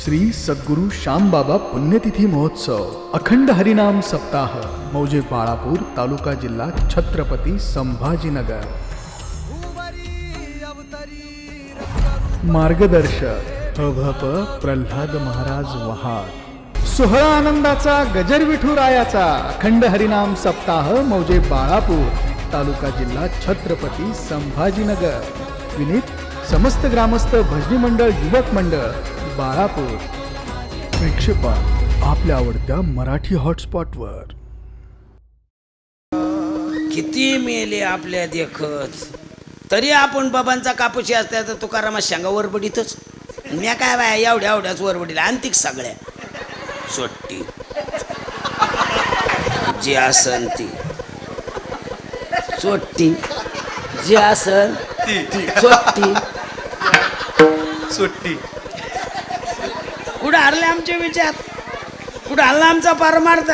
श्री सद्गुरु श्यामबाबा पुण्यतिथी महोत्सव अखंड हरिनाम सप्ताह मौजे बाळापूर तालुका जिल्हा छत्रपती संभाजीनगर। मार्गदर्शक अभप प्रल्हाद महाराज वहाड। सोहळा आनंदाचा गजर विठुरायाचा अखंड हरिनाम सप्ताह मौजे बाळापूर तालुका जिल्हा छत्रपती संभाजीनगर। विनीत समस्त ग्रामस्थ भजनी मंडळ युवक मंडळ बाळापूर। प्रेक्षेपण आपल्या आवडत्या मराठी हॉटस्पॉटवर। किती मेले आपल्या देखत तरी आपण बाबांचा कापूशी असता तर तुकारामा शेंगा वरबडीतच मी काय बाय एवढ्या एवढ्याच वरबडीला आणतिक सगळ्या सोट्टी जी असन ती सोट्टी जी असन ती सोट्टी सुट्टी कुठं हरले आमचे विचार, कुठं हरला आमचा पारमार्थ।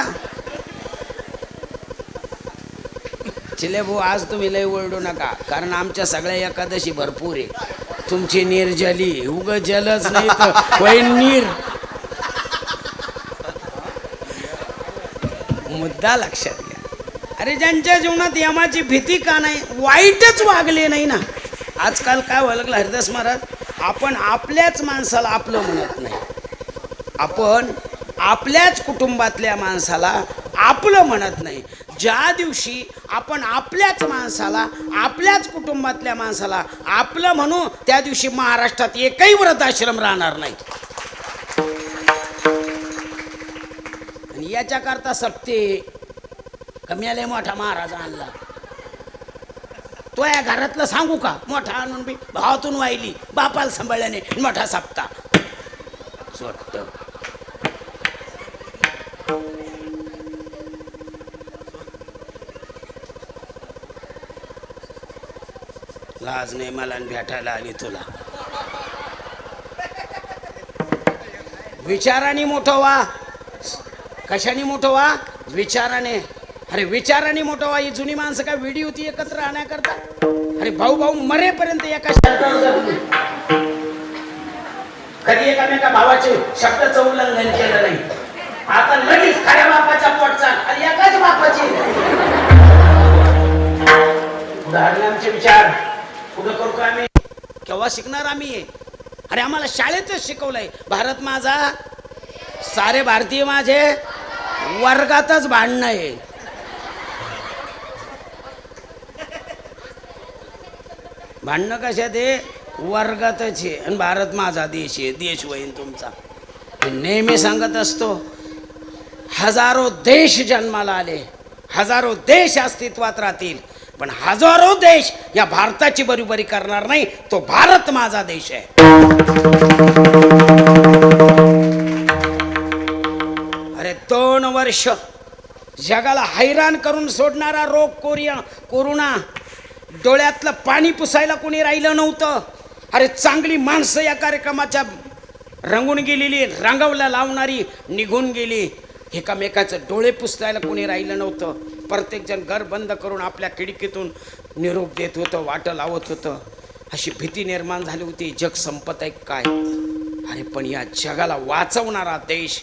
चिले भाऊ आज तुम्ही लय ओरडू नका कारण आमच्या सगळ्या एकादशी भरपूर आहे। तुमची निर्जली उग जलच नाही तर होईन नीर। मुद्दा लक्षात घ्या। अरे ज्यांच्या जीवनात यमाची भीती का नाही, वाईटच वागले नाही ना। आजकाल काय व्हायला लागलं हरिदास महाराज, आपण आपल्याच माणसाला आपलं म्हणत नाही, आपण आपल्याच कुटुंबातल्या माणसाला आपलं म्हणत नाही। ज्या दिवशी आपण आपल्याच माणसाला आपल्याच कुटुंबातल्या माणसाला आपलं म्हणू त्या दिवशी महाराष्ट्रात एकही व्रताश्रम राहणार नाही। आणि याच्याकरता सप्ते कम्याले मोठा महाराज आणला तो या घरातलं सांगू का, मोठा आणून बी भावातून वाहिली बापाला सांभाळल्याने मोठा सप्ता स्वट्ट। लाज नाही मला भेटायला आली तुला। विचाराने मोठं व्हा, कशाने मोठं व्हा, विचाराने। अरे विचाराने मोठं व्हा। ही जुनी माणसं काय वेडी होती एकत्र राहण्याकरता? अरे भाऊ भाऊ मरेपर्यंत एका कधी एकामेका भावाचे शब्दाचं उल्लंघन केलं नाही। आता लगेच खऱ्या बापाच्या पोटचा आणि एकाच बापाची उदाहरण आमचे विचार कुठं करतो आम्ही, केव्हा शिकणार आम्ही? अरे आम्हाला शाळेतच शिकवलंय भारत माझा सारे भारतीय माझे वर्गातच भांडणं आहे। भांडणं कशात आहे? वर्गातच आहे। आणि भारत माझा देश आहे, देश होईन तुमचा। नेहमी सांगत असतो हजारो देश जन्माला आले, हजारो देश अस्तित्वात राहतील, पण हजारो देश या भारताची बरोबरी करणार नाही। तो भारत माझा देश आहे। अरे 2 वर्ष जगाला हैराण करून सोडणारा रोग कोरोना, डोळ्यातलं पाणी पुसायला कोणी राहिलं नव्हतं। अरे चांगली माणसं या कार्यक्रमाच्या रंगून गेलेली, रंगवला लावणारी निघून गेली। एकामेकाचं डोळे पुसायला कोणी राहिलं नव्हतं। प्रत्येकजण घर बंद करून आपल्या खिडकीतून निरोप देत होतं, वाट लावत होतं। अशी भीती निर्माण झाली होती जग संपत आहे काय। अरे पण या जगाला वाचवणारा देश,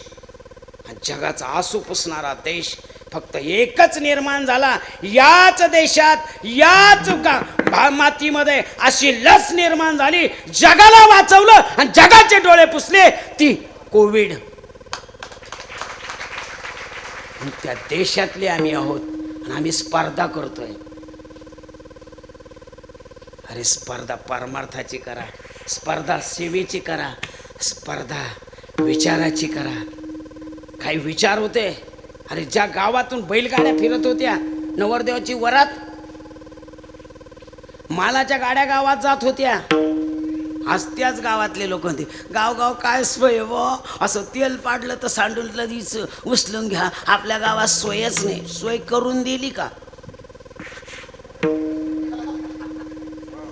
जगाचा आसू पुसणारा देश फक्त एकच निर्माण झाला। याच देशात याच मातीमध्ये अशी लस निर्माण झाली, जगाला वाचवलं आणि जगाचे डोळे पुसले, ती कोविड। त्या देशातले आम्ही आहोत आणि आम्ही स्पर्धा करतोय। अरे स्पर्धा परमार्थाची करा, स्पर्धा सेवेची करा, स्पर्धा विचाराची करा। काही विचार होते। अरे ज्या गावातून बैलगाड्या फिरत होत्या नवरदेवाची वरात, मालाच्या गाड्या गावात जात होत्या, आज त्याच गावातले लोक म्हणते गाव काय सोय व असं तेल पाडलं तर सांडून उचलून घ्या, आपल्या गावात सोयच नाही। सोय करून दिली का?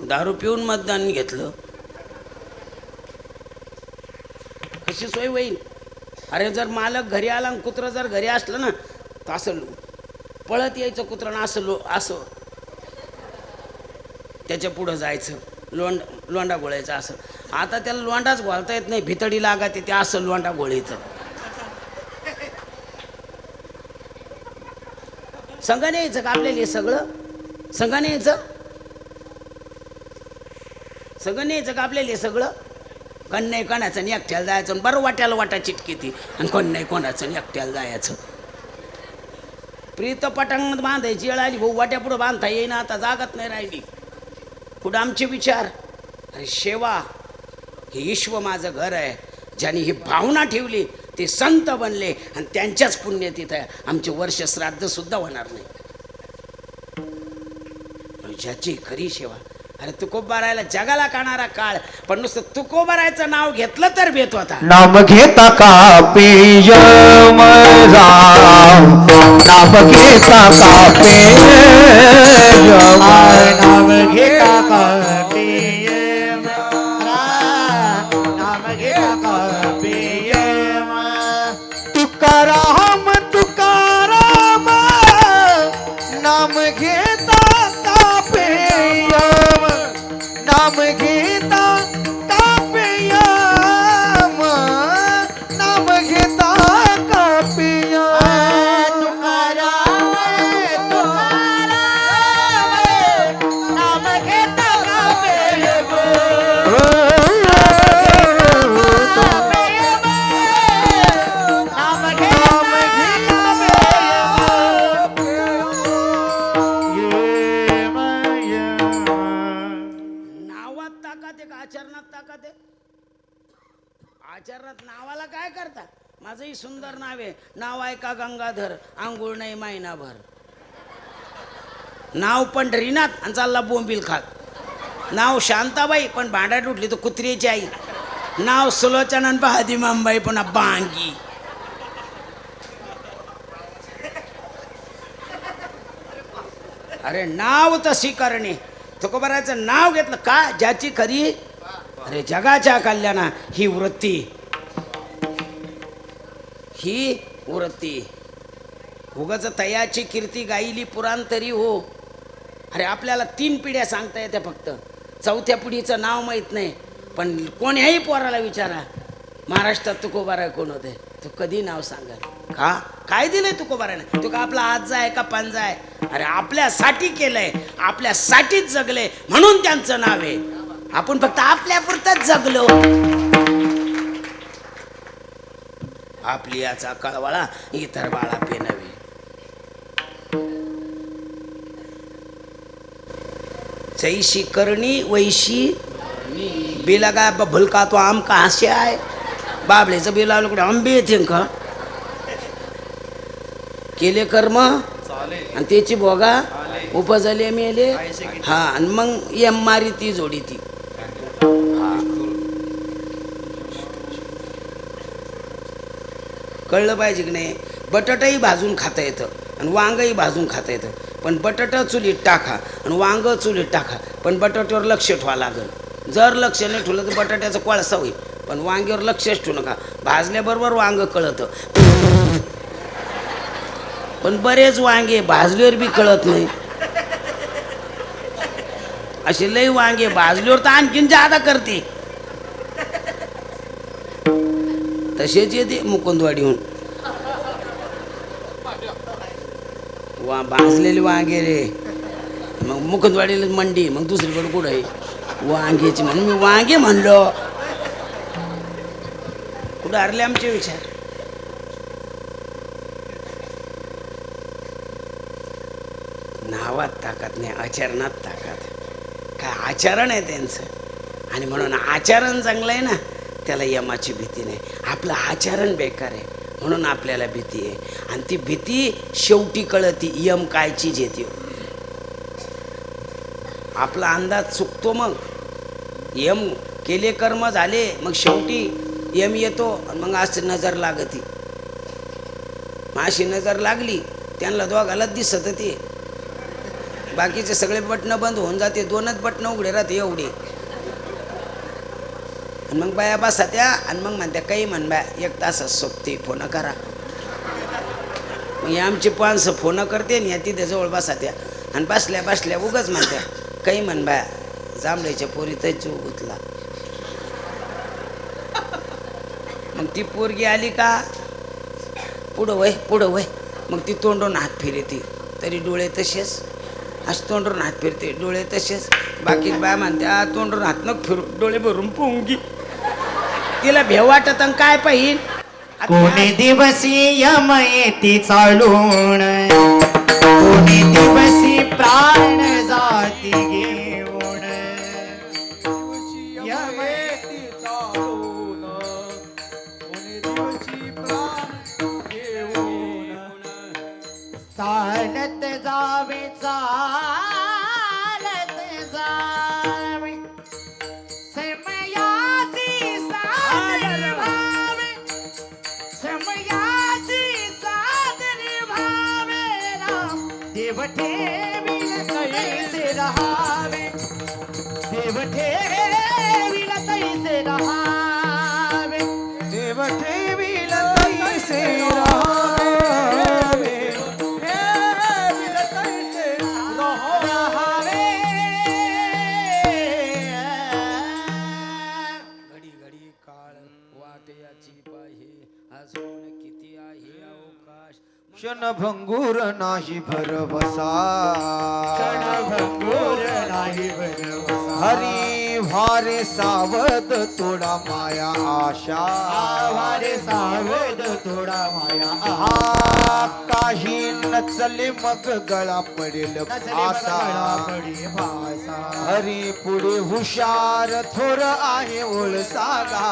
दारू पिऊन मतदान घेतलं, कशी सोय होईल? अरे जर मालक घरी आला आणि कुत्रं जर घरी असलं ना तर असं पळत यायचं कुत्रं ना, असं त्याच्या पुढं जायचं, लोंडा गोळायचा असं। आता त्याला लोंडाच घोळता येत नाही, भितडी लागत ते असं लोंडा गोळीचं. संघ नाही यायचं का आपल्याला हे सगळं? संघ नाही यायचं, संघ नाही यायचं का आपल्याला हे सगळं? कोण नाही कोणाचं आणि एकट्याला जायचं, आणि बरं वाट्याला वाटा चिटकी ती, आणि कोण नाही कोणाचं आणि एकट्याला जायचं. प्रीत पटांगणात बांधायची वेळ आली भाऊ, वाट्या पुढं बांधता येईना, आता जागत नाही राहिली. पुढं आमचे विचार, अरे शेवा हे विश्व माझं घर आहे. ज्यांनी ही भावना ठेवली ते संत बनले, आणि त्यांच्याच पुण्यतिथी आहे. आमचे वर्ष श्राद्ध सुद्धा होणार नाही. ज्याची खरी सेवा, अरे तुकोबारायला जगाला काणारा काळ, पण नुसतं तुकोबारायचं नाव घेतलं तर भेट होता. नाम घेता का पेय मजा, नाम घेता का पेय, नाम घेता का पेय, नाम घेता का पेय. तुकाराम तुकाराम नाम घेता का पेय, नाम घेता का पेय, नाम घेता का पेय. तुकाराम तुकाराम नाम घेता का पेय, नाम घेता नावात ताकद आहे का आचरणात ताकद आहे? आचरणात नावाला काय करता? माझंही सुंदर नाव आहे, नाव आहे का गंगाधर, आंघोळ नाही महिनाभर. नाव पंढरीनाथ आणि चालला बोंबील खात. नाव शांताबाई पण भांड्यात उठली तर कुत्र्याची आई. नाव सुलोचना बहादी मुंबई पुन्हा बांगी. अरे नाव तशी करणे. तुकोबाराचं नाव घेतलं का ज्याची खरी, अरे जगाच्या कल्याणा ही वृत्ती, ही वृत्ती. उगाच तयाची कीर्ती गायली पुराण तरी हो. अरे आपल्याला 3 पिढ्या सांगता येत्या फक्त, 4थ्या पिढीचं नाव माहीत नाही. पण कोण्याही पोराला विचारा महाराष्ट्रात तुकोबाराय कोण होते, तो कधी नाव सांगाल का? काय दिलंय तुकोबाराने? तो का आपला आजा आहे का पंजा आहे? अरे आपल्यासाठी केलंय, आपल्यासाठीच जगले म्हणून त्यांचं नाव आहे. आपण फक्त आपल्यापुरतंच जगलो. आपली याचा कळवाळा इतर बाळा पेनवे. जैशी करणी वैशी बिला काय भुलका तो आम का हास्य आहे. बाबळेचं बिल आलं कुठे आंबे येते का? केले कर्म आणि त्याची भोगा उपजले मेले. हा आणि मग एम मारी ती जोडी ती. कळलं पाहिजे की नाही? बटाटाही भाजून खाता येतं आणि वांगही भाजून खाता येतं. पण बटाटा चुलीत टाका आणि वांग चुलीत टाका, पण बटाट्यावर लक्ष ठेवा लागेल. जर लक्ष नाही ठेवलं तर बटाट्याचा कोळसा होईल. पण वांग्यावर लक्षच ठेवू नका, भाजल्याबरोबर वांग कळतं. पण बरेच वांगे भाजल्यावर बी कळत नाही. असे लई वांगे भाजल्यावर तर आणखीन जादा करते. तसेच येते मुकुंदवाडीहून भाजलेले वांगे रे. मग मुकुंदवाडीला मंडी, मग दुसरीकडे कुठं आहे वांग्याची म्हणून मी वांगे म्हणलो. कुठं हरले आमचे विचार? नावात ताकद नाही, आचरणात ताकद. काय आचरण आहे त्यांचं, आणि म्हणून आचरण चांगलं आहे ना, त्याला यमाची भीती नाही. आपलं आचरण बेकार आहे म्हणून आपल्याला भीती आहे. आणि ती भीती शेवटी कळती यम काय चीज येते. आपला अंदाज चुकतो. मग यम केले कर्म झाले, मग शेवटी यम येतो आणि मग अशी नजर लागती. मग अशी नजर लागली त्यांना दोघाला दिसत ते. बाकीचे सगळे बटणं बंद होऊन जाते, 2च बटणं उघडे राहते एवढे. आणि मग बाया बसा त्या आणि मग म्हणत्या काही म्हण बाया 1 तासात सोपते, फोन करा. मग आमची 500 फोन करते आणि या तिथे जवळ बसा त्या आणि बसल्या बसल्या उगाच म्हणत्या काही म्हण बाया जांभळीच्या पोरीतच जीव गुतला. आणि ती पोरगी आली का पुढं वय मग ती तोंडून हात फिरते तरी डोळे तसेच, असं तोंडून हात फिरते डोळे तसेच. बाकी बाय म्हणते तोंडून हात नको फिरू, डोळे भरून पोंगी. तिला भेव वाटत आणि काय पाहिजे. कोणी दिवसी यम येती चालून, कोणी दिवसी प्राण जाती घेऊन. यम येती चालून, कोणी दिवसी प्राण घेऊन. चालत जावे चालत जावे, समयाची सादर भावे, समयाची सादर भावे राम. देव ठेवील तैसे रहावे, देव ठेवील तैसे रहावे, देव ठेवील तैसे रहावे, ठेवील तैसे रहावे. घडी घडी काळ वाट याची पाहे, अजून किती आहे अवकाश. क्षणभंगूर नाही भरवसा, क्षणभंगूर नाही भरवसा. हरी वारे सावध थोडा माया आशा, वारे सावध थोडा माया हा काही नचले मग गळा पडेल भासा. पडी भासा. हरी पुढे हुशार थोर आहे ओळ सागा,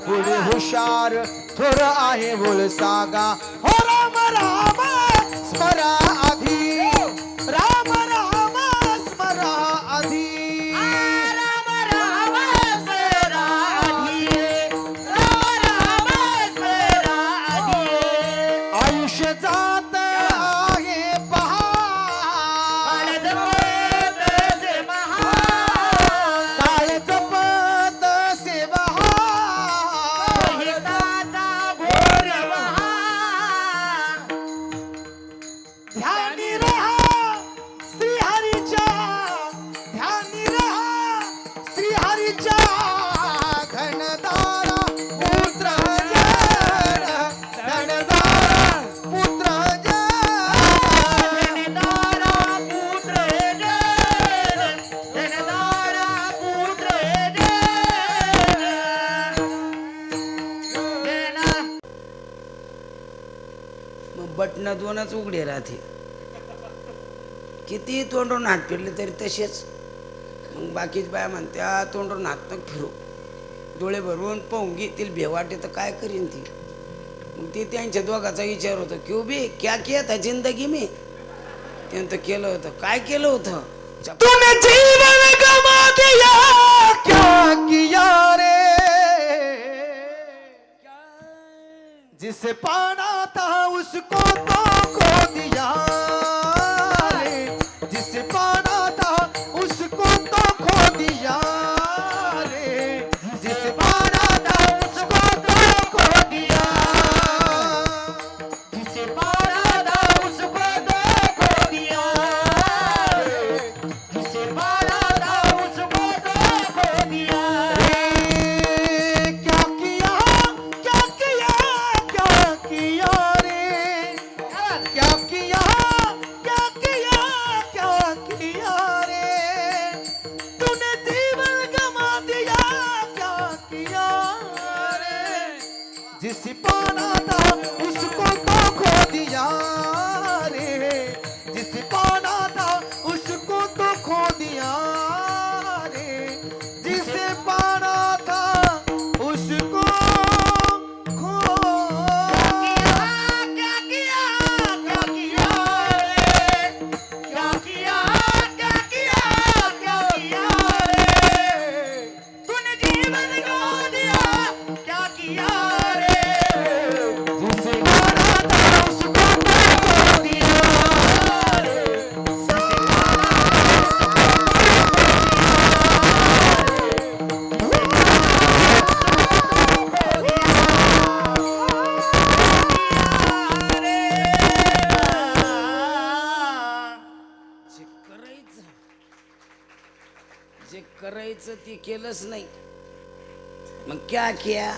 पुढे हुशार थोर आहे ओळ सागा. हो राम राम स्मरा आधी, राम राम स्मरा आधी. राम राम स्मरा आधी, राम राम स्मरा आधी. आयुष्य जात आहे पहा, काळ जपत से महा, काळ जपत सेवा. हिताचा घोर वहा. ध्यानी रहा श्रीहरीच्या, ध्यानी रहा श्रीहरीच्या. घनदारा पुत्र जन, घनदारा पुत्र जन. धनदारा पुत्र जन, धनदारा पुत्र जन. मग बटणं दोनच उघडे राहते, किती तोंडून हात फिरले तरी तसेच. मग बाकीच बाया म्हणत्या तोंडून हात नको फिरू, डोळे भरून पोंगी. तिला भेव वाटे तर काय करीन ती. मग ती त्यांच्या दोघाचा विचार होतो, क्यों बी क्या किया था जिंदगी में. त्यानं तर केलं होतं, काय केलं होतं. तूने जीवन गमा दिया, क्या किया रे. जिसे पाना था उसको तो खो दिया रे, जिसे पाना था उसको तो खो दिया रे, जिसे पाना था उसको तो खो दिया, जिसे पारा था उसको तो खो दिया रे, जिसे पारा था उसको तो खो दिया रे. क्या किया क्या किया क्या किया रे, क्या किया क्या किया क्या किया रे. तूने जीवन गमा दिया, क्या किया रे. जिसे पाना था उसको तो खो दिया रे, जिसे पाना था उसको तो खो दिया रे, जिसे पाना था उसको खो. क्या किया क्या किया रे, क्या किया क्या किया क्या किया रे. तूने जीवन खो दिया, क्या किया रे. जिसे पाना था उसको तो खो दिया रे. जे करायचं ते केलंच नाही. मग क्या किया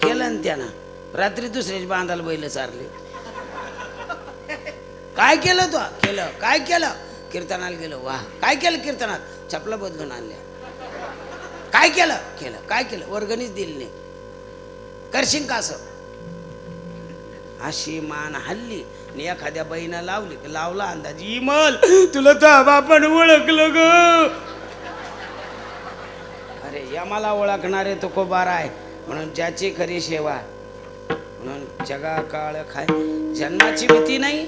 केलं ना त्यानं. रात्री दुसऱ्याची बांधाला बैल चारले. काय केलं तू? केलं. काय केलं? कीर्तनाला गेलो. वा. काय केलं कीर्तनात? चपला बदलून आणल्या. काय केलं? केलं. काय केलं? वर्गणीच दिली नाही. करशील का असं? अशी मान हल्ली आणि एखाद्या बाईनं लावली की लावला अंदाज, इमल तुला तर बापान ओळखलं ग. अरे या मला ओळखणारे तो खूप आहे म्हणून ज्याची खरी सेवा. म्हणून जगा काळ खाय. जन्माची भीती नाही,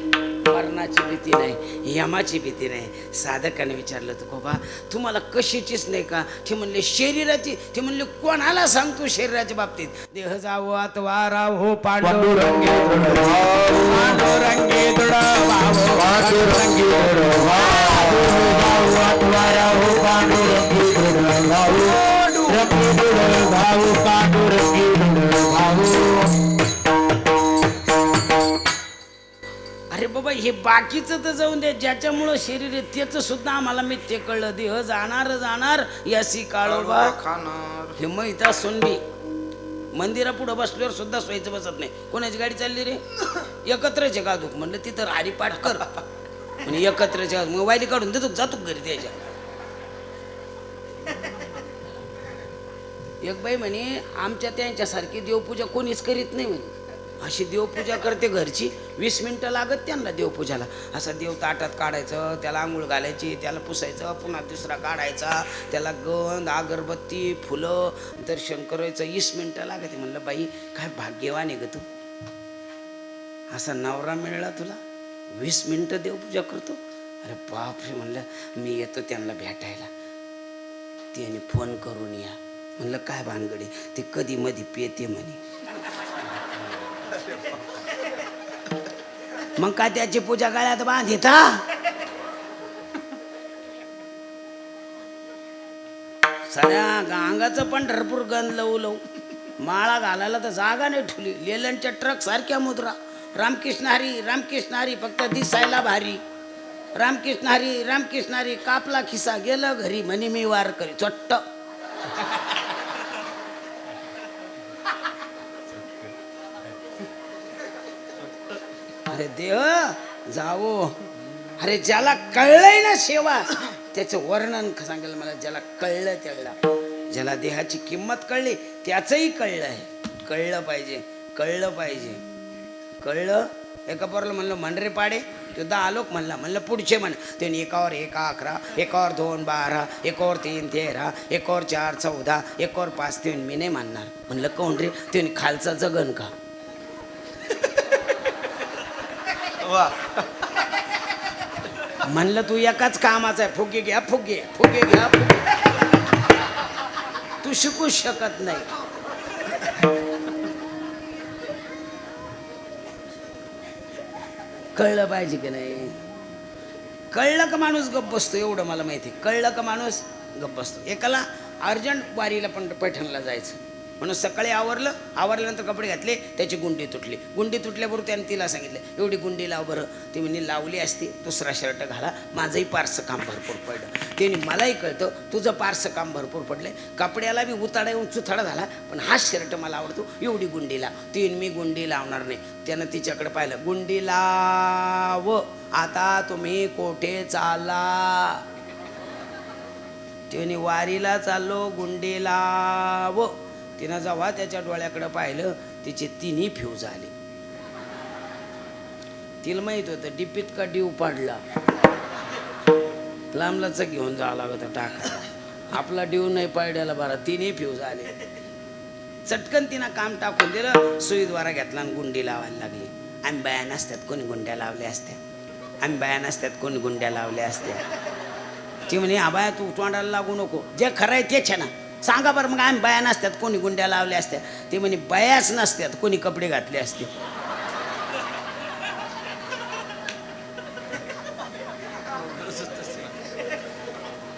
मरणाची भीती नाही, यमाची भीती नाही. साधकाने विचारलं तू खोबा तुम्हाला कशाचीच नाही का? ते म्हणले शरीराची. ते म्हणले कोणाला सांगतो शरीराच्या बाबतीत? देह जावो अथवा राहो पांडुरंगी पांडुरंगी दृढ पांडुरंगी अरे बाबा हे बाकीचं तर जाऊन दे, ज्याच्यामुळं शरीर आहे त्याचं सुद्धा आम्हाला मिथ्य कळलं. देह जाणार जाणार यासी काळोबा हे मैता सोनबी. मंदिरा पुढं बसल्यावर सुद्धा सोयीचं बसत नाही. कोणाची गाडी चालली रे? एकत्रच आहे का तू? म्हणलं तिथं हरिपाठ कर म्हणजे एकत्रच. मोबाईल काढून देतो जातो घरी द्यायच्या. एक बाई म्हणे आमच्या त्यांच्यासारखी देवपूजा कोणीच करीत नाही म्हणे. अशी देवपूजा करते घरची. 20 मिनिटं लागत त्यांना देवपूजाला. असा देव ताटात काढायचं, त्याला आंघोळ घालायची, त्याला पुसायचं, पुन्हा दुसरा काढायचा, त्याला गंध अगरबत्ती फुलं दर्शन करायचं. 20 मिनिटं लागते. म्हणलं बाई काय भाग्यवान आहे ग तू, असा नवरा मिळाला तुला. 20 मिनिटं देवपूजा करतो. अरे बापरे. म्हणलं मी येतो त्यांना भेटायला. त्याने फोन करून या. म्हणलं काय भानगडी? ते कधी मधी पेते म्हणे. मग काय त्याची पूजा गळ्यात बांधिता? साऱ्या अंगाचं पंढरपूर गंध लवू लवू. माळा घालायला तर जागा नाही ठेवली. लेलनच्या ट्रक सारख्या मुद्रा. रामकृष्ण हरी रामकृष्ण हरी फक्त दिसायला भारी. रामकृष्ण हरी रामकृष्ण हरी. कापला खिसा गेलं घरी म्हणे मी वार करी चट्ट. अरे देव जावो. अरे ज्याला कळलंय ना सेवा त्याचं वर्णन सांगेल मला. ज्याला कळलं त्याला, ज्याला देहाची किंमत कळली त्याचंही कळलं आहे. कळलं पाहिजे, कळलं पाहिजे, कळलं. एका पोराला म्हणलं म्हणरे पाडे तो 10 लोक म्हणला. म्हणलं पुढचे म्हण. त्याने एकावर 1 11, एकावर 2 12, एकावर 3 13, एकावर 4 14, एकावर 5. ते मी नाही म्हणणार. म्हणलं कोण रे? त्याने खालचा जगन का? म्हणलं तू एकाच कामाचा आहे. फुगे घ्या फुगे, फुगे घ्या फुगे. तू शिकू शकत नाही. कळलं पाहिजे की नाही? कळलं का माणूस गप्प बसतो एवढं मला माहिती. कळलं का माणूस गप्प बसतो. एकाला अर्जंट वारीला पण पैठणला जायचं म्हणून सकाळी आवरल्यानंतर कपडे घातले, त्याची गुंडी तुटली. गुंडी तुटल्याबरोबर त्याने तिला सांगितलं एवढी गुंडी लाव बरं. ती म्हणे लावली असती. दुसरा शर्ट घाला. माझंही पारसं काम भरपूर पडलं. त्याने मलाही कळतं तुझं पारसं काम भरपूर पडलंय. कपड्याला बी उताडा येऊन चुथाडा झाला पण हा शर्ट मला आवडतो. एवढी गुंडी लाव. तीन मी गुंडी लावणार नाही. त्यानं तिच्याकडे पाहिलं. गुंडी लाव. आता तुम्ही कोठे चालला? त्याने वारीला चाललो. गुंडी लाव. तिनं जेव्हा त्याच्या डोळ्याकडे पाहिलं तिचे 3ही फ्यूज आले. तिला माहित होतं डिपीत का डीव पाडला. लांबलाच घेऊन जावं लागत टाकायला. आपला डीव नाही पाड्याला बरा. 3ही फ्यूज आले. चटकन तिनं काम टाकून दिलं. सुईद्वारा घेतला आणि गुंडी लावायला लागली. आम्ही बाया नसतात कोणी गुंड्या लावल्या असत्या. आम्ही बाया नसतात कोणी गुंड्या लावल्या असत्या. ती म्हणे आबाया तू तोंडाला लागू नको. जे खरं आहे तेच आहे ना. सांगा बरं मग आम्ही बाया नसतात कोणी गुंड्या लावल्या असत्या. ते म्हणे बायाच नसतात कोणी कपडे घातले असते.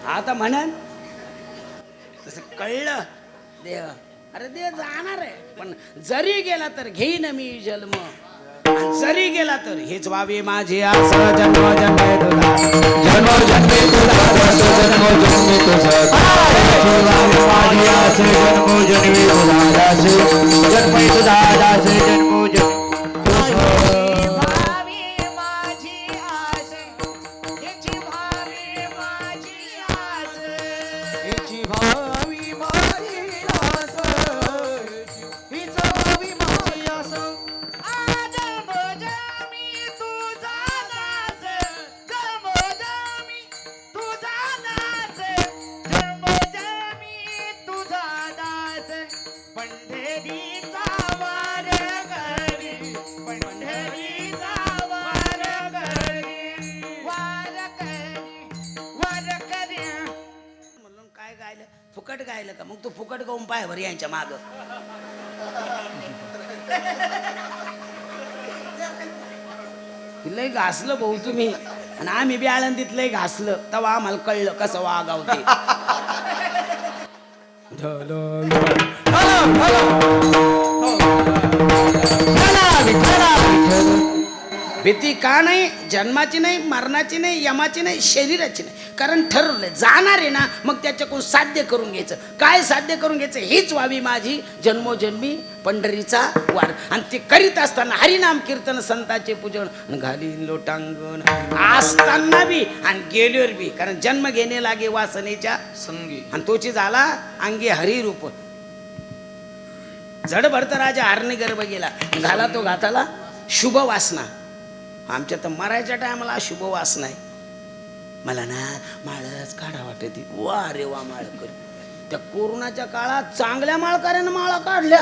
आता म्हणन तसं कळलं देव. अरे देव जाणार आहे पण जरी गेला तर घेईन मी जन्म. आणि जरी गेला तर हेच व्हावे माझे आस जन्म जन्मे तुझा जन्मोजन्मी तुझा दास जन्मोजन्मी तुझा माझी आस जन्मोजन्मी तुझा दास जन्मी तुझा दास जन्मोजन्मी भावी माझी आस याची भावी माझी आस हिची भावी माझी आस हिच भावी माझी आस आज मोजमी तुझा दास जमोजमी तुझा दास जमोजमी तुझा दास पंढरीचा वार करी पंढरीचा वार करी वार करी म्हणून काय गायलं फुकट गायलं का मग तू फुकट गाऊन पाय बरं यांच्या माग लय घासलं भाऊ तुम्ही आणि आम्ही बी आळंदीत लय घासलं तेव्हा आम्हाला कळलं कसं वागाव ते भीती का नाही जन्माची नाही मरणाची नाही यमाची नाही शरीराची नाही कारण ठरवलंय जाणार आहे ना मग त्याच्याकडून साध्य करून घ्यायचं काय साध्य करून घ्यायचं हीच व्हावी माझी जन्मोजन्मी पंढरीचा वार आणि ते करीत असताना हरिनाम कीर्तन संतांचे पूजन घाली लोटांगण असताना बी आणि गेल्यावर बी कारण जन्म घेणे लागे वासनेच्या संगी आणि तोची झाला अंगी हरिरूप जड भरत राजा हरणे गर्भ गेला झाला तो घाताला शुभ वासना आमच्या तर मरायच्या टायमाला शुभ वासना आहे मला ना माळच काढा वाटते वा रे वा माळकर त्या कोरोनाच्या काळात चांगल्या माळकऱ्यानं माळा काढल्या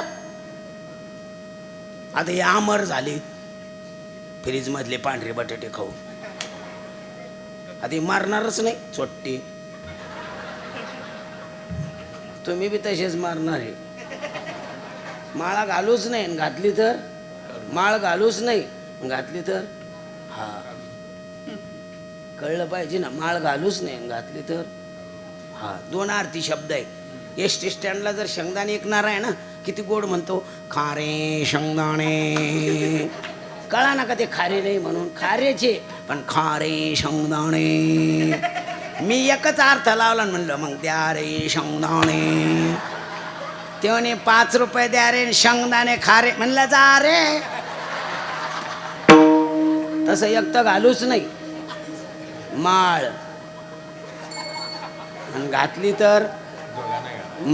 आता हे आमर झाले फ्रीज मधले पांढरे बटाटे खाऊ आता हे मारणारच नाही चोट्टी तुम्ही बी तसेच मारणार आहे माळा घालूच नाही आणि घातली तर माळ घालूच नाही घातली तर हा कळलं पाहिजे ना माळ घालूच नाही आणि घातली तर हा दोन आरती शब्द आहे एस टी स्टँडला जर शेंगदाणे ऐकणार आहे ना किती गोड म्हणतो खारे शेंगदाणे कळा ना का ते खारे नाही म्हणून खारेचे पण खारे शेंगदाणे मी एकच अर्थ लावला आणि म्हणलं मग द्या रे शेंगदाणे ते म्हणे 5 रुपये द्या रे शेंगदाणे खारे म्हणलं जा रे तसं एक तर घालूच नाही माळ आणि घातली तर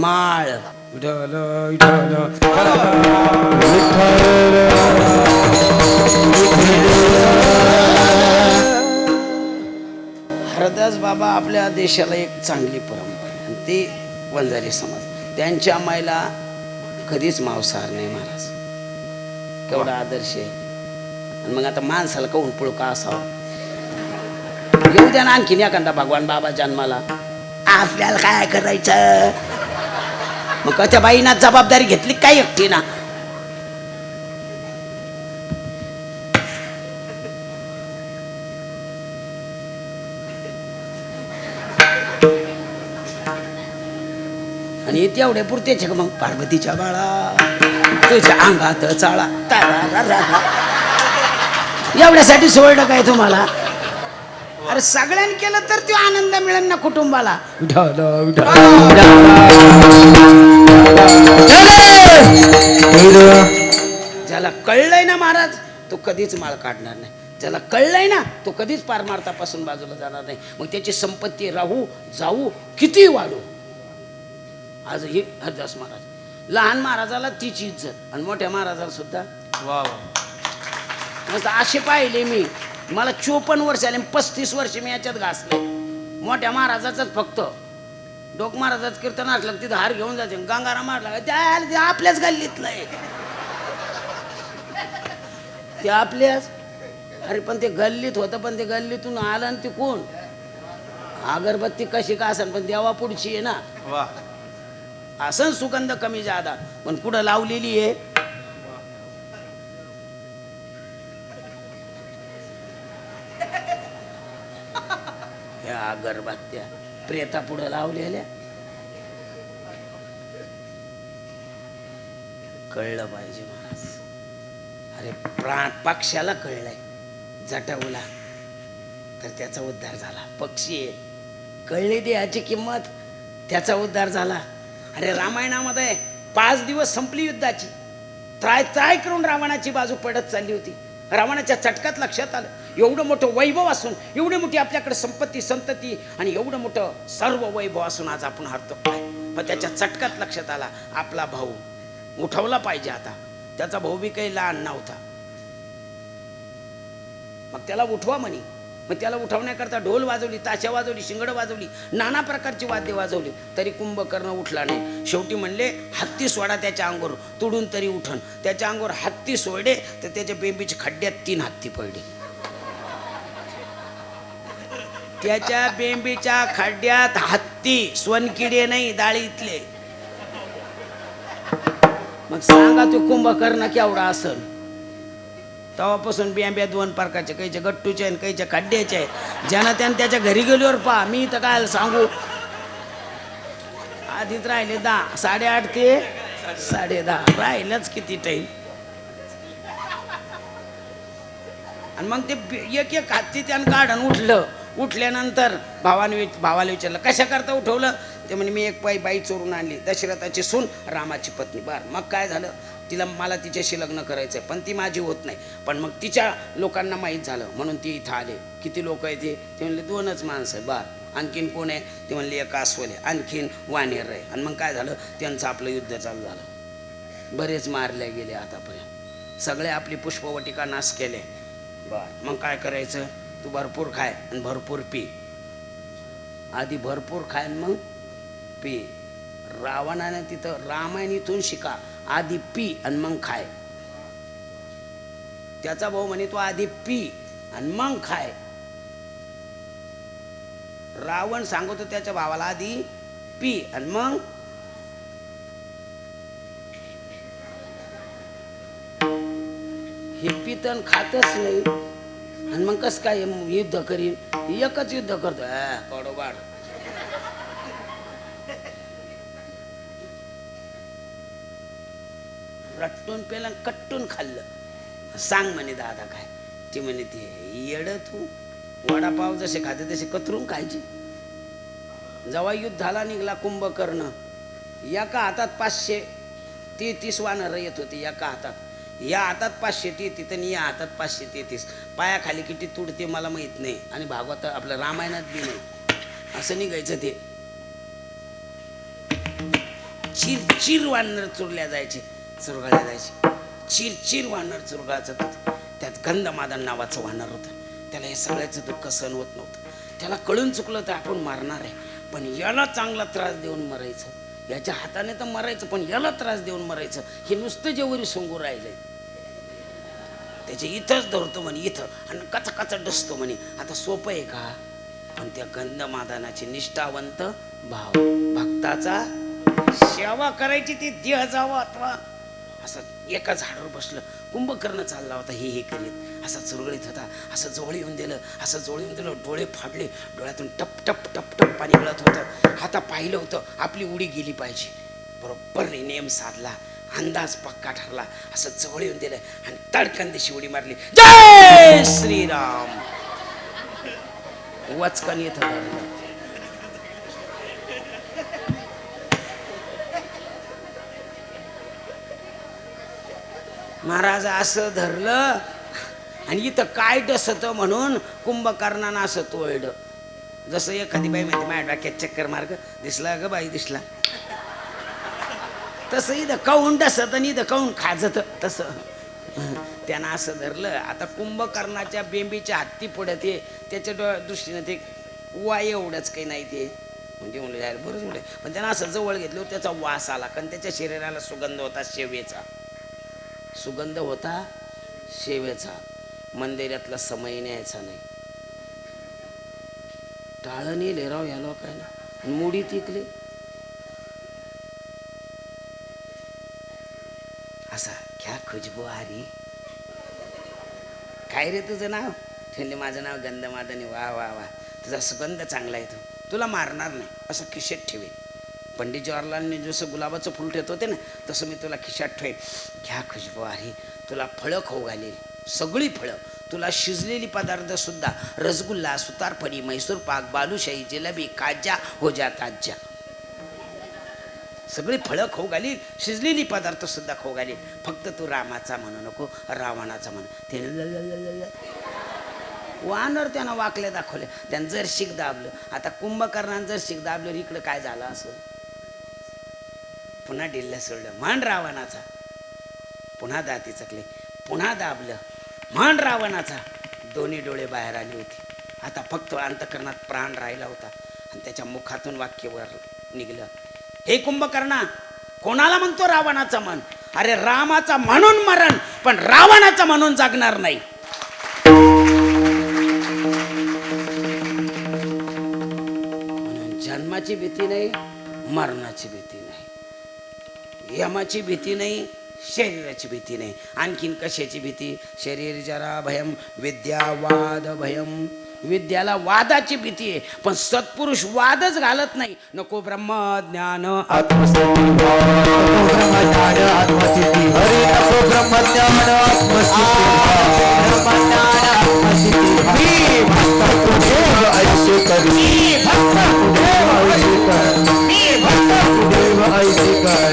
माळ हरदास बाबा आपल्या देशाला एक चांगली परंपरा आहे आणि ते वंजारी समाज त्यांच्या मायला कधीच मांसाहार नाही महाराज केवढा आदर्श आहे आणि मग आता माणसाला कहून पुळका असावा येऊ द्या ना आणखीन एखादा भगवान बाबा जन्माला आपल्याला काय करायचं मग त्या बाईना जबाबदारी घेतली काय एकटी ना आणि तेवढे पुरतेच मग पार्वतीच्या बाळा तुझ्या अंगात चाळा एवढ्यासाठी सोडलं काय तुम्हाला अरे सगळ्यांनी केलं तर तो आनंद मिळेल ना कुटुंबाला ज्याला कळलंय ना महाराज तो कधीच माळ काढणार नाही ज्याला कळलंय ना तो कधीच पारमार्थापासून बाजूला जाणार नाही मग त्याची संपत्ती राहू जाऊ किती वाढू आज हे हरदास महाराज लहान महाराजाला तीच इज्जत आणि मोठ्या महाराजाला सुद्धा मस्त असे पाहिले मी मला 54 वर्ष आले 35 वर्ष मी याच्यात घासले मोठ्या महाराजाच फक्त डोक महाराजाच कीर्तन असलं तिथं हार घेऊन जायचे गंगाराम मारला त्या आपल्याच गल्लीतलं आहे ते आपल्याच अरे पण ते गल्लीत होतं पण ते गल्लीतून आलं आणि ते कोण अगरबत्ती कशी का असेल पण देवा पुढची आहे ना असं सुगंध कमी जादा पण कुठं लावलेली आहे ह्या अगरबत्त्या प्रेता पुढं लावलेल्या कळलं पाहिजे महाराज अरे पक्ष्याला कळलंय जटवला तर त्याचा उद्धार झाला. पक्षी आहे, कळले देहाची किंमत, त्याचा उद्धार झाला. अरे रामायणामध्ये 5 दिवस संपली युद्धाची. त्राय करून रावणाची बाजू पडत चालली होती. रावणाच्या चटक्यात लक्षात आलं एवढं मोठं वैभव असून, एवढी मोठी आपल्याकडे संपत्ती संतती आणि एवढं मोठं सर्व वैभव असून आज आपण हारतो काय. पण त्याच्या चटक्यात लक्षात आला आपला भाऊ उठवला पाहिजे. आता त्याचा भाऊ बी काही लहान नव्हता. मग त्याला उठवा म्हणे. मग त्याला उठवण्याकरता ढोल वाजवली, ताशा वाजवली, शिंगडं वाजवली, नाना प्रकारची वाद्य वाजवली, तरी कुंभकर्ण उठला नाही. शेवटी म्हणले हत्ती सोडा त्याच्या अंगावर, तुडून तरी उठण. त्याच्या अंगावर हत्ती सोडले तर त्याच्या बेंबीच्या खड्ड्यात 3 हत्ती पडले. त्याच्या बेंबीच्या खड्ड्यात हत्ती, सोनकिडे नाही, डाळीतले. मग सांगा तू कुंभकर्ण केवढा असेल. तेव्हापासून बियांब्या 2 प्रकारचे, काहीच्या गट्टूचे आणि काहीच्या खड्ड्याचे आहेत. ज्यानं त्यानं त्याच्या घरी गेल्यावर पहा. मी तर काय सांगू, आधीच राहिले 10, 8:30 ते 10:30 राहिलंच किती टाईम. आणि मग ते एक एक हत्ती त्यानं काढून उठलं. उठल्यानंतर भावाला विचारलं कशा करता उठवलं. ते म्हणे मी एक बाई चोरून आणली, दशरथाची सून, रामाची पत्नी. बरं मग काय झालं, मला तिच्याशी लग्न करायचं आहे पण ती माझी होत नाही. पण मग तिच्या लोकांना माहीत झालं म्हणून ती इथं आले. किती लोक आहे ते म्हणले 2च माणसं आहे. बरं आणखीन कोण आहे ते म्हणले एक अस्वल आहे, आणखीन वानेर आहे. आणि मग काय झालं, त्यांचं आपलं युद्ध चालू झालं. बरेच मारले गेले आतापर्यंत, सगळे आपली पुष्पवटिका नाश केले. बरं मग काय करायचं, तू भरपूर खाय आणि भरपूर पी. आधी भरपूर खाय आणि मग पी. रावणाने तिथं रामायण इथून शिका, आधी पी आणि मग खाय. त्याचा भाऊ म्हणे तो आधी पी आणि मग खाय. रावण सांगतो त्याच्या भावाला आधी पी आणि मग हे पितन खातच नाही. आणि मग कसं काय युद्ध करीन, एकच युद्ध करतो कडोबाड. रट्टून पेलं कट्टून खाल्लं. सांग म्हणे दादा काय. ती म्हणे ते येड तू, वडापाव जसे खाते तसे कतरून खायचे. जेव्हा युद्धाला निघाला कुंभकर्ण, एका हातात 533 वानर येत होती एका हातात. या हातात 533 आणि या हातात 533. पायाखाली किती तुडते मला माहित नाही आणि भागवत आपलं रामायणात बी नाही. असं निघायचं ते. चिरचिर वानर चुरल्या जायचे, चुरगळल्या जायचे. चिरचिर वानर चुरगाळायचं. त्यात गंधमादन नावाचं वानर होतं. त्याला हे सगळ्याचं दुःख सहन होत नव्हतं. त्याला कळून चुकलं तर आपण मारणार आहे पण याला चांगला त्रास देऊन मरायचं. याच्या हाताने तर मरायचं पण याला त्रास देऊन मरायचं. हे नुसतं जेवरी सोंगू राहिलंय. त्याचे इथंच धरतो म्हणे इथं आणि कचा कचा डसतो म्हणे. आता सोपं आहे का. पण त्या गंधमादनाची निष्ठावंत भाव, भक्ताचा सेवा करायची ती देह जावं अथवा असं एका झाडावर बसलं. कुंभकर्ण चालला होता हे करीत, असा चुरगळीत होता. असं जवळ येऊन दिलं, असं जवळ येऊन दिलं. डोळे फाडले, डोळ्यातून टप टप टप टप पाणी गळत होतं. आता पाहिलं होतं आपली उडी गेली पाहिजे. बरोबर नेम साधला, अंदाज पक्का ठरला. असं जवळ येऊन दिलं आणि तडकन दिशी उडी मारली. जय श्रीराम. वचकन येत धरलं. महाराज असं धरलं आणि इथं काय डसत म्हणून कुंभकर्णानं असं तोडलं. जसं एखादी बाई म्हणते माझ्या डोक्यात चक्कर मार्ग दिसला ग बाई दिसला, तसं इथं काऊन डसत आणि इथं काऊन खाजत. तसं त्यानं असं धरलं. आता कुंभकर्णाच्या बेंबीच्या हत्ती पुढे ते त्याच्या दृष्टीने ते वाय एवढंच काही नाही ते म्हणजे म्हणलं जायला बरंच एवढे. पण त्यानं असं जवळ घेतलं, त्याचा वास आला कारण त्याच्या शरीराला सुगंध होता शेवेचा. सुगंध होता शेवेचा. मंदिरातला समय न्यायचा नाही. टाळणी लेराव या लोकांना मुडी तिकले असा क्या खुशबू आरी. काय रे तुझं नाव. ठेवले माझं नाव गंधमादनी. वा वा वा, तुझा सुगंध चांगला येतो, तुला मारणार नाही असं खिशेत ठेवेल पंडित जवाहरलालने जसं गुलाबाचं फुल ठेवत होते ना तसं मी तुला खिशात ठेवेन. घ्या खुशबू अरे तुला फळं खाऊ घालेल, सगळी फळं, तुला शिजलेली पदार्थ सुद्धा, रसगुल्ला, सुतारफळी, मैसूर पाक, बालुशाही, जिलेबी, काजा हो जा ताज्या, सगळी फळं खाऊ घालील, शिजलेली पदार्थ सुद्धा खाऊ घालील. फक्त तू रामाचा म्हणू नको, रावणाचा म्हण. ते वानर त्यानं वाकले दाखवले, त्यानं जर शिक दाबलं. आता कुंभकर्णानं जर शिक दाबलं इकडं काय झालं असं, पुन्हा डिल्लं सोडलं, म्हण रावणाचा, पुन्हा दाती चकले, पुन्हा दाबलं, म्हण रावणाचा. दोन्ही डोळे बाहेर आले होते. आता फक्त अंतकरणात प्राण राहिला होता आणि त्याच्या मुखातून वाक्यवर निघलं, हे कुंभकर्णा, कोणाला म्हणतो रावणाचा म्हण? अरे रामाचा म्हणून मरण, पण रावणाचा म्हणून जागणार नाही. म्हणून जन्माची भीती नाही, मरणाची भीती नाही, यमाची भीती नाही, शरीराची भीती नाही. आणखीन कशाची भीती? शरीर जरा भयम विद्या वाद भयम. विद्याला वादाची भीती आहे, पण सत्पुरुष वादच घालत नाही. नको ब्रह्मज्ञान आत्मसिद्धी ब्रह्मज्ञान आत्मसिद्धी हरे नको ब्रह्मज्ञान आत्मसिद्धी ब्रह्मज्ञान आत्मसिद्धी मी भक्त तुझेव ऐसे करी, मी भक्त तुझेव ऐसे कर, मी भक्त तुझेव ऐसे कर.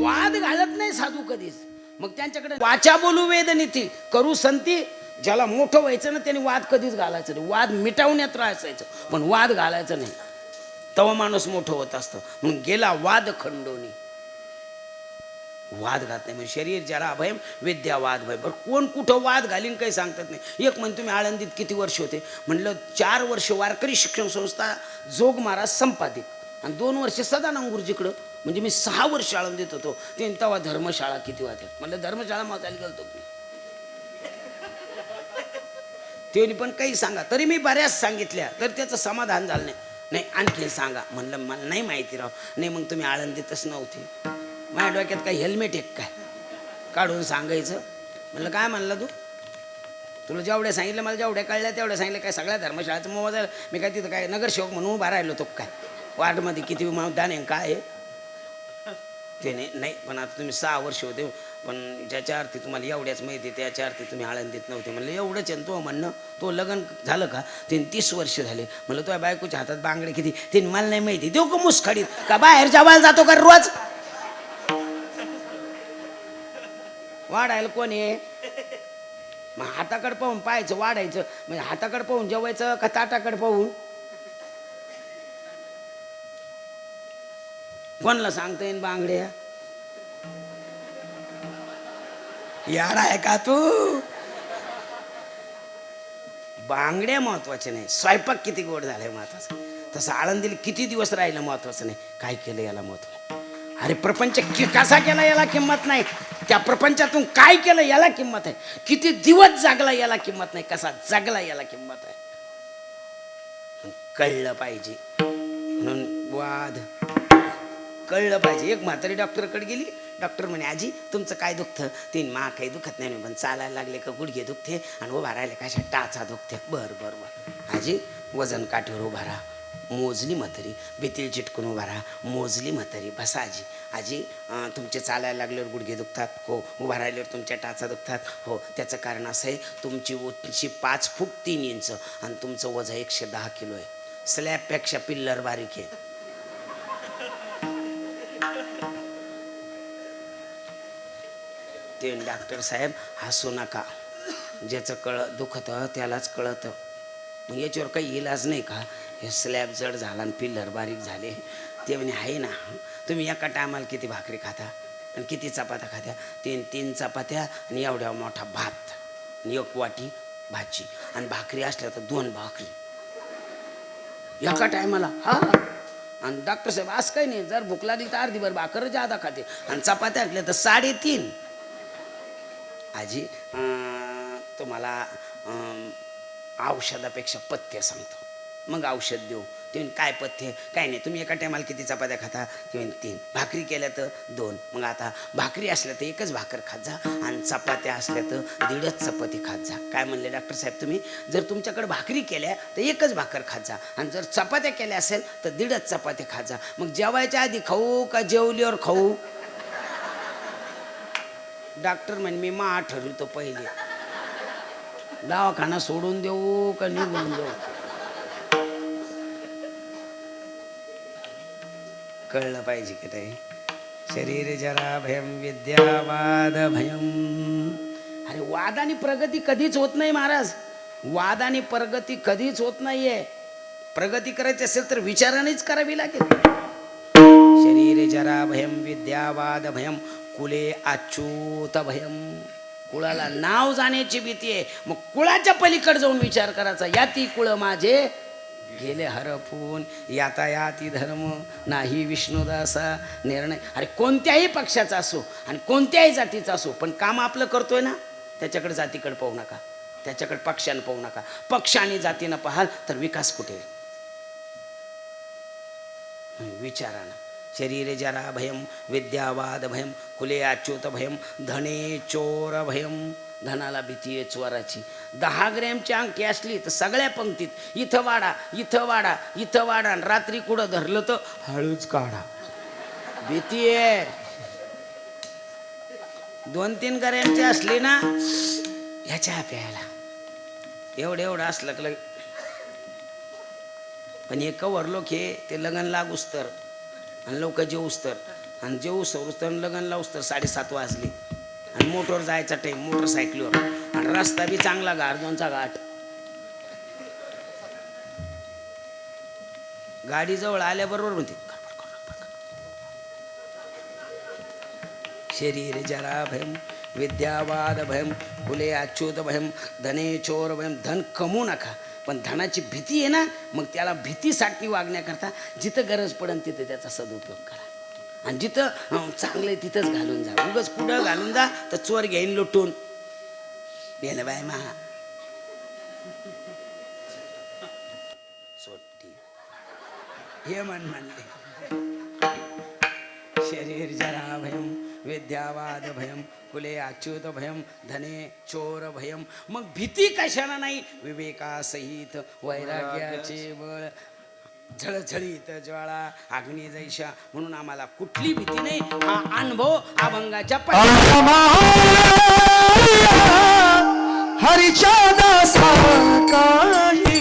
वाद घालत नाही साधू कधीच. मग त्यांच्याकडे वाचा बोलू वेदनीती करू संती. ज्याला मोठं व्हायचं ना त्याने वाद कधीच घालायचं नाही. वाद मिटवण्यात राहायचं, पण वाद घालायचं नाही. तव माणूस मोठं होत असतं. म्हणून गेला वाद खंडोनी, वाद घात नाही. म्हणजे शरीर जरा अभयम विद्या वाद भय. बरं कोण कुठं वाद घालीन काही सांगतात नाही. एक म्हण तुम्ही आळंदीत किती वर्ष होते? म्हणलं 4 वर्ष वारकरी शिक्षण संस्था जोग महाराज संपादिक आणि 2 वर्ष सदानंद गुरुजीकडं. म्हणजे मी 6 वर्ष आळंदीत होतो. ते तेव्हा धर्मशाळा किती वाट्या? म्हणलं धर्मशाळा मोजायला गेलतो मी. तेवढी पण काही सांगा. तरी मी बऱ्याच सांगितल्या तर त्याचं समाधान झालं नाही. नाही आणखी सांगा. म्हणलं मला नाही माहिती राव. नाही मग तुम्ही आळंदीतच नव्हते. माझ्या डोक्यात काय हेल्मेट एक काय काढून सांगायचं. म्हणलं काय म्हणलं तू? तुला जेवढ्या सांगितलं मला जेवढ्या कळल्या तेवढ्या सांगितलं. काय सगळ्या धर्मशाळेचं मोबाईल मी काय तिथं काय नगरसेवक म्हणून उभा राहिलो तो काय वार्डमध्ये किती मतदान आहे काय आहे ते नाही. पण आता तुम्ही 6 वर्ष होते, पण ज्याच्या अर्थी तुम्हाला एवढ्याच माहिती त्याच्या अर्थी तुम्ही आळंदीत नव्हते. म्हणलं एवढंच आहे तो म्हणणं. तो लग्न झालं का? तिने 30 वर्ष झाले. म्हणलं तुझ्या बायकोच्या हातात बांगडे किती? तिने मला नाही माहिती. देऊ का मुसखडीत का बाहेर जेवायला जातो का रोज? वाढायला कोण आहे? मग हाताकडे पाहून पाहायचं वाढायचं. म्हणजे हाताकडे पाहून जेवायचं का ताटाकडे पाहून? कोणला सांगता येईन बांगड्या? याडा आहे का तू? बांगड्या महत्वाचे नाही, स्वयंपाक किती गोड झालाय महत्वाचं. तसं आळंदीला किती दिवस राहिलं महत्वाचं नाही, काय केलं याला महत्व आहे. अरे प्रपंच कसा केला याला किंमत नाही. त्या प्रपंचातून काय केलं याला किंमत आहे. किती दिवस जागला याला किंमत नाही. कसा जगला याला किंमत आहे. कळलं पाहिजे. म्हणून वाद कळलं पाहिजे. एक म्हातारी डॉक्टरकडे गेली. डॉक्टर म्हणे आजी तुमचं काय दुखतं? तीन मा काही दुखत नाही. पण चालायला लागले का गुडघे दुखते आणि उभा राहिले का अशा टाचा दुखते. बरं बरं बरं आजी वजन काठीवर उभा राहा. मोजली म्हातारी. भीतील चिटकून उभा राहा. मोजली म्हातारी. बसा आजी. आजी तुमचे चालायला लागल्यावर गुडघे दुखतात? हो. उभा राहिल्यावर तुमच्या टाचा दुखतात? हो. त्याचं कारण असं आहे तुमची उंची 5 फूट 3 इंच आणि तुमचं वजन 110 किलो आहे. स्लॅबपेक्षा पिल्लर बारीक आहे. ते डॉक्टर साहेब हसू नका. ज्याचं दुखतं त्यालाच कळतं. मग याच्यावर काही इलाज नाही का? हे स्लॅब जड झाला आणि पिल्लर बारीक झाले. ते म्हणे आहे ना. तुम्ही एका टायमाला किती भाकरी खाता आणि किती चपात्या खात्या? 3 चपात्या आणि एवढ्या मोठा भात आणि 1 वाटी भाजी आणि भाकरी असल्या तर 2 भाकरी एका टायमाला. हा. आणि डॉक्टर साहेब असं काही नाही. जर भूक लागली तर अर्धीभर भाकर जादा खाते आणि चपात्या असल्या तर 3.5. आजी तुम्हाला औषधापेक्षा पथ्य सांगतो. मग औषध देऊ. ते म्हणे, काय पथ्य? काय नाही, तुम्ही एका टायमाला किती चपात्या खाता? ते म्हणे 3. भाकरी केल्या तर 2. मग आता भाकरी असल्या तर एकच भाकर खात जा आणि चपात्या असल्या तर 1.5 चपाती खात जा. काय म्हणले डॉक्टर साहेब तुम्ही? जर तुमच्याकडे भाकरी केल्या तर एकच भाकर खात जा आणि जर चपात्या केल्या असेल तर 1.5 चपाती खात जा. मग जेवायच्या आधी खाऊ का जेवल्यावर खाऊ? डॉक्टर म्हणे मी ठरवतो पहिले, दवाखाना सोडून देऊ का निघून देऊ. कळलं पाहिजे की ते शरीर जरा भयम विद्यावाद भयम. अरे वाद आणि प्रगती कधीच होत नाही महाराज. वाद आणि प्रगती कधीच होत नाहीये. प्रगती करायची असेल तर विचारानेच करावी लागेल. शरीर जरा भयम विद्यावाद भयम कुले अच्युत भयम. कुळाला नाव जाण्याची भीती आहे. मग कुळाच्या पलीकडे जाऊन विचार करायचा. याती कुळ माझे गेले हरपून, यातायाती धर्म नाही विष्णुदासा निर्णय. अरे कोणत्याही पक्षाचा असो आणि कोणत्याही जातीचा असो, पण काम आपलं करतोय ना, त्याच्याकडे जातीकडे पाहू नका, त्याच्याकडे पक्षानं पाहू नका. पक्ष आणि जातीनं पाहाल तर विकास कुठे? विचारानं. शरीरे जरा भयम विद्यावाद भयम कुले अच्युत भयम धने चोर भयम. धनाला भीती आहे चोराची. 10 ग्रॅमची अंगठी असली तर सगळ्या पंक्तीत इथं वाडा इथं वाडा इथं वाडा, आणि रात्री कुठं धरलं तर हळूच काढा. भीती आहे. 2-3 ग्रॅमची असली ना, ह्याच्या प्यायला एवढं असलं की पण हे कवर लोक हे ते लगन लागूस तर आणि लोक जेऊस तर, आणि जेऊस तर लगन लावूस तर 7:30 वाजले आणि मोटरवर जायचा टाईम मोटरसायकलीवर, आणि रस्ता बी चांगला गारदोनचा घाट. गाडी जवळ आल्याबरोबर म्हणते शरीर जरा भयम विद्यावाद भयम कुले अच्युत भयम धने चोर भयम. धन कमवू नका, पण धनाची भीती आहे ना, मग त्याला भीतीसाठी वागण्याकरता जिथं गरज पडेल तिथं त्याचा सदुपयोग करा. आणि जिथं चांगलं आहे तिथंच घालून जा. उगाच कुठं घालून जा तर चोर घेईन लुटून. गेलं बाय महा सोट्टी हे म्हणले. शरीर जरा भयम विद्यावाद भयम कुले अच्युत भयम धने चोर भयम. मग भीती कशाला नाही? विवेकासहित वैराग्याचे बळ झळझळीत ज्वाळा अग्नी जैशा. म्हणून आम्हाला कुठली भीती नाही. हा अनुभव अभंगाच्या हरीच्या दासा काही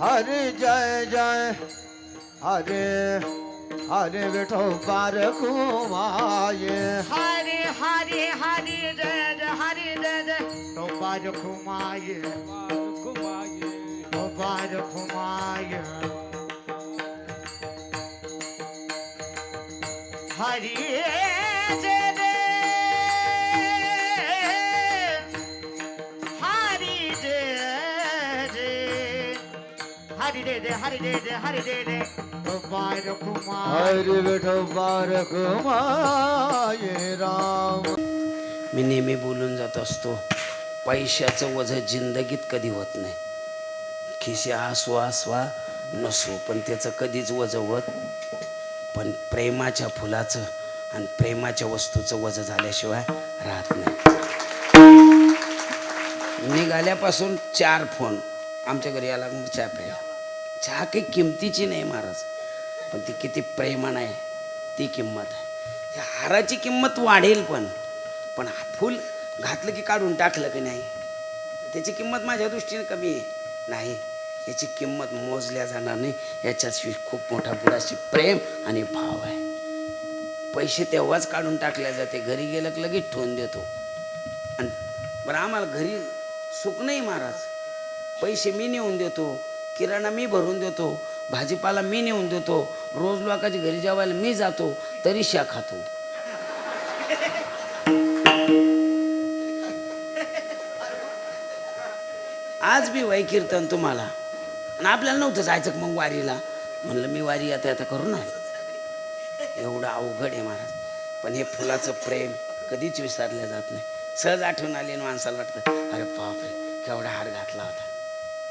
हरि जय जय हरे हरे विठोबा रखुमाई हरे हरे हरे जय जय हरे जय जय विठोबा रखुमाई विठोबा रखुमाई हरे जय जय हरे जय जय हरे जय जय हरे जय जय हरे जय जय विठोबा रखुमाई हरे विठोबा रखुमाई राम मी नेहमी बोलून जात असतो, पैशाचं वजन जिंदगीत कधी होत नाही. खिसे आसवा आसवा नसो, पण त्याचं कधीच वजन होत. पण प्रेमाच्या फुलाचं आणि प्रेमाच्या वस्तूचं वजन झाल्याशिवाय राहत नाही. निघाल्यापासून 4 फोन आमच्या घरी यायला मग चहा प्यायला. चहा काही किमतीची नाही महाराज, पण ती किती प्रेमान आहे ती किंमत आहे. त्या हाराची किंमत वाढेल, पण फूल घातलं की काढून टाकलं की नाही त्याची किंमत माझ्या दृष्टीने कमी आहे. नाही, याची किंमत मोजल्या जाणार नाही. याच्याशी खूप मोठा पुराशी प्रेम आणि भाव आहे. पैसे तेव्हाच काढून टाकल्या जाते, घरी गेलं की लगेच ठेवून देतो. आणि बरं आम्हाला घरी सुख नाही महाराज. पैसे मी नेऊन देतो, किराणा मी भरून देतो, भाजीपाला मी नेऊन देतो, रोज लोकांच्या घरी जेवायला मी जातो, तरी शा खातो. आज बी वय कीर्तन तुम्हाला, आणि आपल्याला नव्हतं जायचं मग वारीला. म्हणलं मी वारी आता करू ना. एवढं अवघड आहे महाराज. पण हे फुलाचं प्रेम कधीच विसरल्या जात नाही. सहज आठवण आली आणि माणसाला वाटतं, अरे बापरे केवढा हार घातला होता.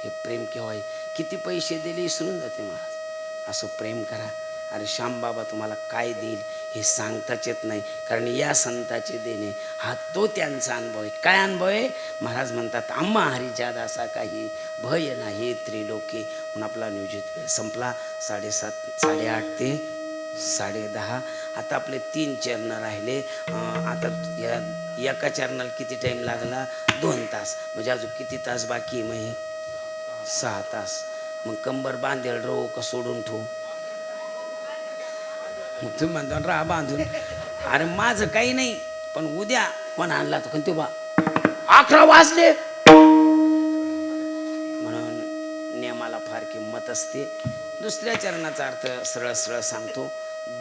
हे प्रेम केव्हा आहे, किती पैसे दिले विसरून जाते महाराज. असं प्रेम करा. अरे श्यामबाबा तुम्हाला काय देईल हे सांगताच येत नाही, कारण या संताचे देणे हा तो त्यांचा अनुभव आहे. काय अनुभव आहे? महाराज म्हणतात, आम्हा हरीच्या दासा काही भय नाही त्रिलोके. म्हणून आपला नियोजित वेळ संपला. 7:30 8:30 ते 10:30. आता आपले 3 चरण राहिले. आता या एका चरणाला किती टाईम लागला? 2 तास. म्हणजे अजून किती तास बाकी? मग 6 तास. मग कंबर बांधेल रो का सोडून ठेवू? तुम्ही म्हणता राहा बांधून. अरे माझं काही नाही, पण उद्या कोण आणला तर ते बा 11 वाजले म्हणून नियमाला फार किंमत असते. दुसऱ्या चरणाचा अर्थ सरळ सरळ सांगतो.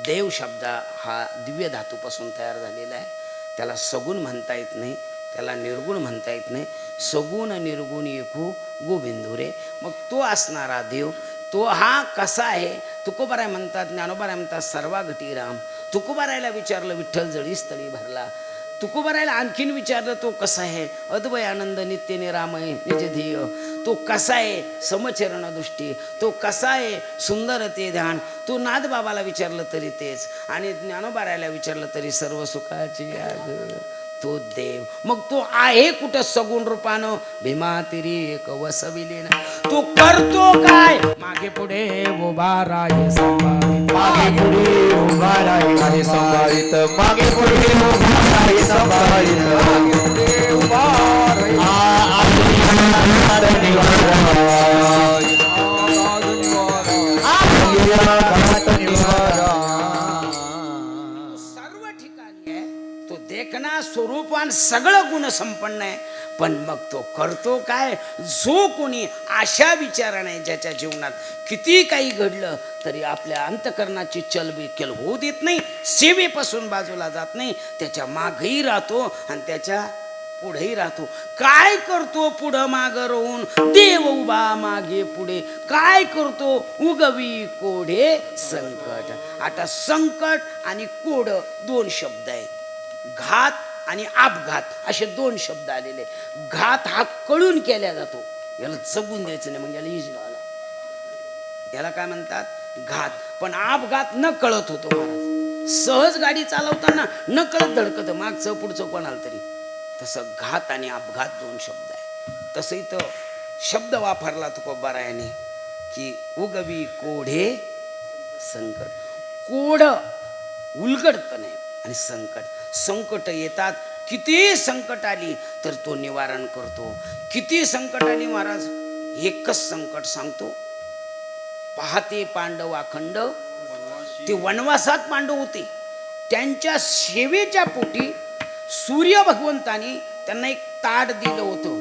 देव शब्द हा दिव्य धातूपासून तयार झालेला आहे. त्याला सगुण म्हणता येत नाही, त्याला निर्गुण म्हणता येत नाही. सगुण निर्गुण एकू गोविंदू रे. मग तो असणारा देव, तो हा कसा आहे? तुकोबाराय म्हणतात, ज्ञानोबाराय म्हणतात, सर्वा घटी राम. तुकोबारायला विचारलं विठ्ठल जळी स्थळी भरला. तुकोबारायला आणखीन विचारलं तो कसा आहे? अद्वय आनंद नित्य निरामय निज ध्येय. तो कसा आहे? समचरण दृष्टी. तो कसा आहे? सुंदर ते ध्यान. तो नादबाबाला विचारलं तरी तेच, आणि ज्ञानोबारायला विचारलं तरी सर्व सुखाची याग तो देव. मग तो आहे कुठं सगुण रूपानं? भीमा तिरी एक वसविलीन. तो करतो काय? मागे पुढे उभा राही संभाळीत. मागे पुढे उभा राही संभाळीत. मागे पुढे उभा राही संभाळीत. मागे पुढे उभा राही सर्व ठिकाणी आहे. तो देखना स्वरूपान सगळं गुण संपन्न आहे. पण मग तो करतो काय? जो कोणी अशा विचाराने ज्याच्या जीवनात किती काही घडलं तरी आपल्या अंतकरणाची चलबिचल होऊ देत नाही, सेवेपासून बाजूला जात नाही, त्याच्या मागही राहतो आणि त्याच्या पुढेही राहतो. काय करतो? पुढं माग राहून देव उभा मागे पुढे. काय करतो? उगवी कोढे संकट. आता संकट आणि कोड 2 शब्द आहेत. घात आणि अपघात असे 2 शब्द आलेले. घात हा कळून केला जातो, याला जगून द्यायचं नाही, मग याला इजी आला. याला काय म्हणतात? घात. पण अपघात न कळत होतो महाराज. सहज गाडी चालवताना न कळत धडकत मागचं पुढचं कोणाला तरी. तसं घात आणि अपघात 2 शब्द आहे. तसं इथं शब्द वापरला तुकोबारायाने की उगवी कोढे संकट. कोढ उलगडतं नाही, आणि संकट येतात. किती संकट आली तर तो निवारण करतो. किती संकट आली महाराज? एकच संकट सांगतो. पाहते पांडव अखंड ते वनवासात पांडव होते. त्यांच्या सेवेच्या पोटी सूर्य भगवंतानी त्यांना एक ताट दिलं होतं.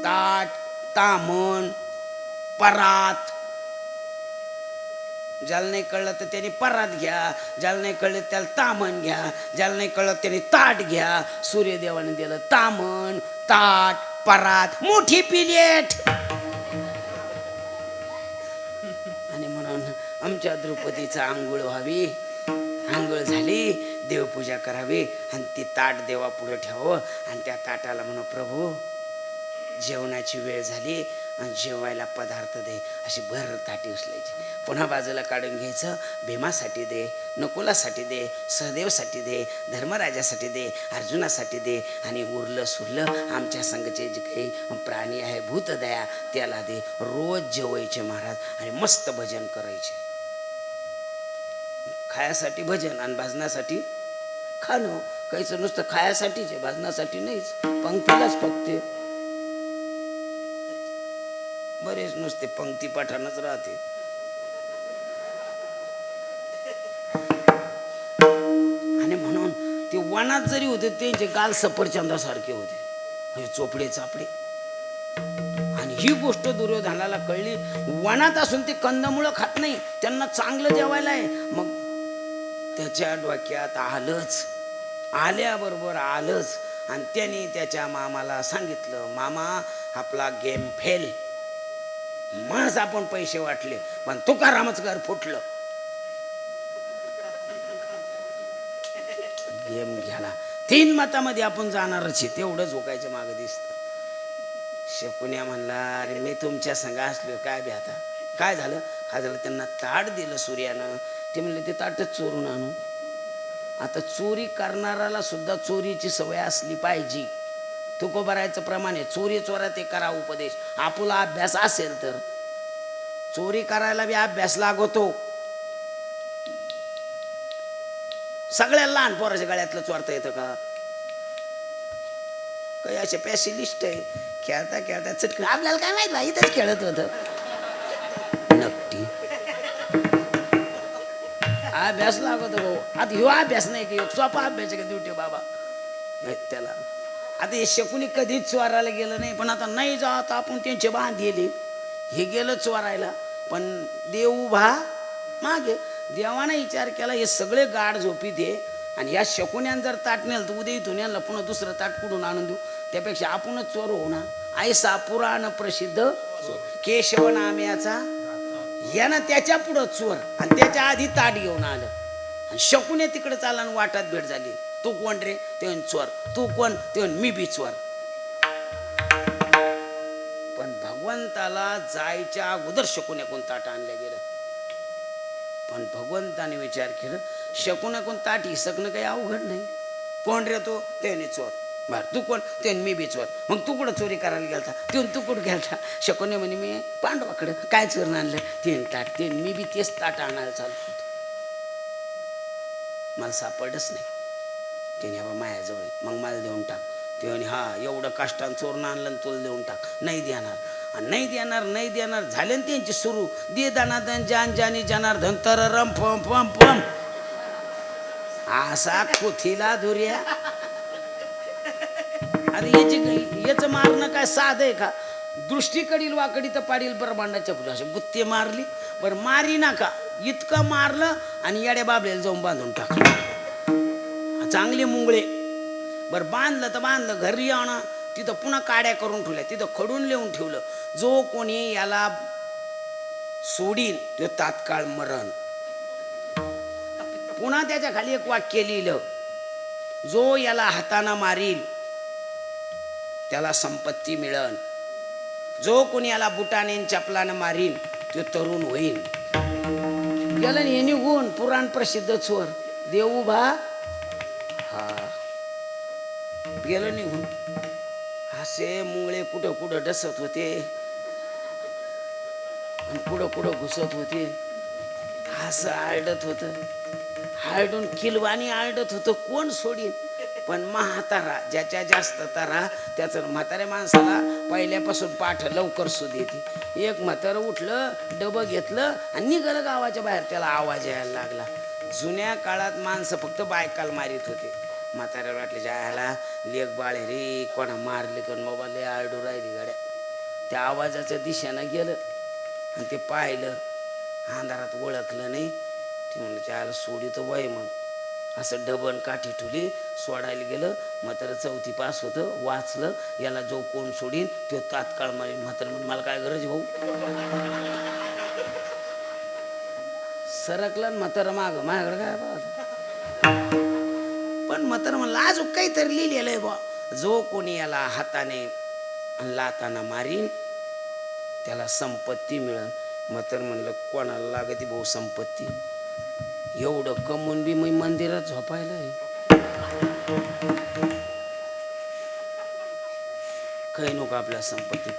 ताट, तामण, परात. ज्याला नाही कळलं तर त्याने परात घ्या, ज्याला नाही कळलं त्याला तामण घ्या, ज्याला नाही कळलं त्याने ताट घ्या. सूर्यदेवाने दिलं तामण, ताट, परात, मोठी प्लेट. आणि म्हणून आमच्या द्रौपदीचा आंघोळ व्हावी. आंघोळ झाली, देवपूजा करावी आणि ती ताट देवा पुढे ठेवावं आणि त्या ताटाला म्हणू प्रभू जेवणाची वेळ झाली आणि जेवायला पदार्थ दे. अशी भर ताटी उचलायची. पुन्हा बाजूला काढून घ्यायचं. भीमासाठी दे, नकुलासाठी दे, सहदेवसाठी दे, धर्मराजासाठी दे, अर्जुनासाठी दे आणि उरलं सुरलं आमच्या संघाचे जे काही प्राणी आहे भूतदया त्याला दे. रोज जेवायचे महाराज आणि मस्त भजन करायचे. खायासाठी भजन आणि भाजनासाठी खाणं. काहीच नुसतं खायासाठीच आहे, भाजनासाठी नाहीच. पंक्तीलाच फक्त बरेच नुसते पंक्ती पाठानच राहते. आणि म्हणून ते वनात जरी होते त्यांचे गाल सफरचंदासारखे होते, म्हणजे चोपडे चापडे. आणि ही गोष्ट दुर्योधनाला कळली. वनात असून ते कंदमुळं खात नाही, त्यांना चांगलं जेवायला आहे. मग त्याच्या डोक्यात आल्याबरोबर आलंच. आणि त्याने त्याच्या मामाला सांगितलं, मामा आपला गेम फेल. मस आपण पैसे वाटले पण तुकारामच घर फुटलं. गेम घ्याला 3 मतामध्ये आपण जाणारच आहे, तेवढं झोकायचं मागं दिसतं. शकुन्या म्हणला, अरे मी तुमच्या संग असलो काय बी. आता काय झालं त्यांना ताट दिलं सूर्यानं. ते म्हणले ते ताटच चोरून आणू. आता चोरी करणाराला सुद्धा चोरीची सवय असली पाहिजे. तुकोबारायचं प्रमाण आहे, चोरी चोरा ते करा उपदेश. आपुला अभ्यास असेल तर चोरी करायला बी अभ्यास लागतो. सगळ्या लहान पोराच्या गळ्यातलं चोरता येतं का? काही असे पॅसिलिस्ट आहे, खेळता खेळता चटकन आपल्याला काय माहित भाई इथंच खेळत होतं. नक्की अभ्यास लागतो भाऊ. आता ह्यो अभ्यास नाही की सोपा अभ्यास आहे का ड्युटी बाबा त्याला. आता हे शकुनी कधीच चोरायला गेलं नाही, पण आता नाही जात आपण त्यांचे बांध गेले. हे गेलं चोरायला पण देव उभा मागे. देवाने विचार केला हे सगळे गाड झोपीत आहे आणि या शकुन्यान जर ताट नेलं तर उद्या इथून यांना पुन्हा दुसरं ताट कुठून आणून देऊ. त्यापेक्षा आपणच चोर होऊ ना. ऐसा पुराण प्रसिद्ध केशव नाम्याचा यानं त्याच्या पुढं चोर आणि त्याच्या आधी ताट घेऊन आलं. आणि शकुने तिकडे चालला आणि वाटात भेट झाली. तू कोण रे? ते चोर. तू कोण? ते मी बी चोर. पण भगवंताला जायच्या अगोदर शकुन्याकून ताट आणलं गेलं. पण भगवंताने विचार केला शकुन्याकून ताट हिसकणं काही अवघड नाही. कोण रे तो? त्याने चोर. बर तू कोण? ते मी बी चोर. मग तू कुठं चोरी करायला गेलता? ते तू कुठं गेलता? शकुने म्हणे मी पांडवाकडं. काय चोरून आणलं? ते ताट. ते मी बी तेच ताट आणायला चालू होतो. मला सापडच नाही. त्याने बाबा मायाजवळ मग मला देऊन टाक. ते म्हणे हा एवढं कष्टानं चोरून आणलं आणि तुला देऊन टाक. नाही देणार आणि नाही देणार झाले ना त्यांची सुरू. दे दानादन जान जानी जनार्दन तररम फम फम फम. असा कुथीला धुर्या. आता याचं मारणं काय साधं आहे का? दृष्टीकडील वाकडी तर पाडील ब्रह्मांडाच्या फुलं असे गुत्ते मारली. बरं मारी ना का इतकं मारलं आणि येड्या बाबलेला जाऊन बांधून टाकलं. चांगले मुंगळे. बरं बांधलं तर बांधलं. घरी आणा तिथं पुन्हा काड्या करून ठेवल्या. तिथं खडून लिहून ठेवलं जो कोणी याला सोडीन तो तात्काळ मरण. पुन्हा त्याच्या खाली एक वाक्य लिहिलं जो याला हाताना मारील त्याला संपत्ती मिळन. जो कोणी याला बुटाने चपलानं मारीन तो तरुण होईल. गेलं हे निघून पुराण प्रसिद्ध चोर. देव उभा हा गेलं निघून. असे मुंगळे कुठं कुठं डसत होते आणि कुठं कुठं घुसत होते. असं आरडत होतं. आरडून किलवानी आरडत होतं. कोण सोडीन? पण म्हातारा ज्याच्या जास्त तारा त्याचं म्हाताऱ्या माणसाला पहिल्यापासून पाठ लवकर सुद्धा येते. एक म्हातारं उठलं, डबं घेतलं आणि निघालं गावाच्या बाहेर. त्याला आवाज यायला लागला. जुन्या काळात माणसं फक्त बायकाला मारित होते. म्हाताऱ्याला वाटलं जायला लेख बाळे रे, कोणा मारले कोण मोबाईल आरडू राहिली गाड्या. त्या आवाजाच्या दिशेनं गेलं आणि ते पाहिलं. अंधारात ओळखलं नाही. ते म्हणलं जायला सोडितो बाई. मग असं डबन काठी ठुली सोडायला गेलं. म्हातारं 4थी पास होतं, वाचलं. याला जो कोण सोडीन तो तात्काळ मारीन. म्हातारं म्हणून मला काय गरज भाऊ. सरकलं म्हातारं माग, माझ्याकडे काय बा. पण म्हातारं म्हणलं अजून काहीतरी लिहिलेलं आहे बा, जो कोणी याला हाताने लाताना मारीन त्याला संपत्ती मिळेल. म्हातारं म्हणलं कोणाला लागती भाऊ संपत्ती, एवढं कमवून बी मी मंदिरात झोपायला आहे. काही नको आपल्या संपत्ती.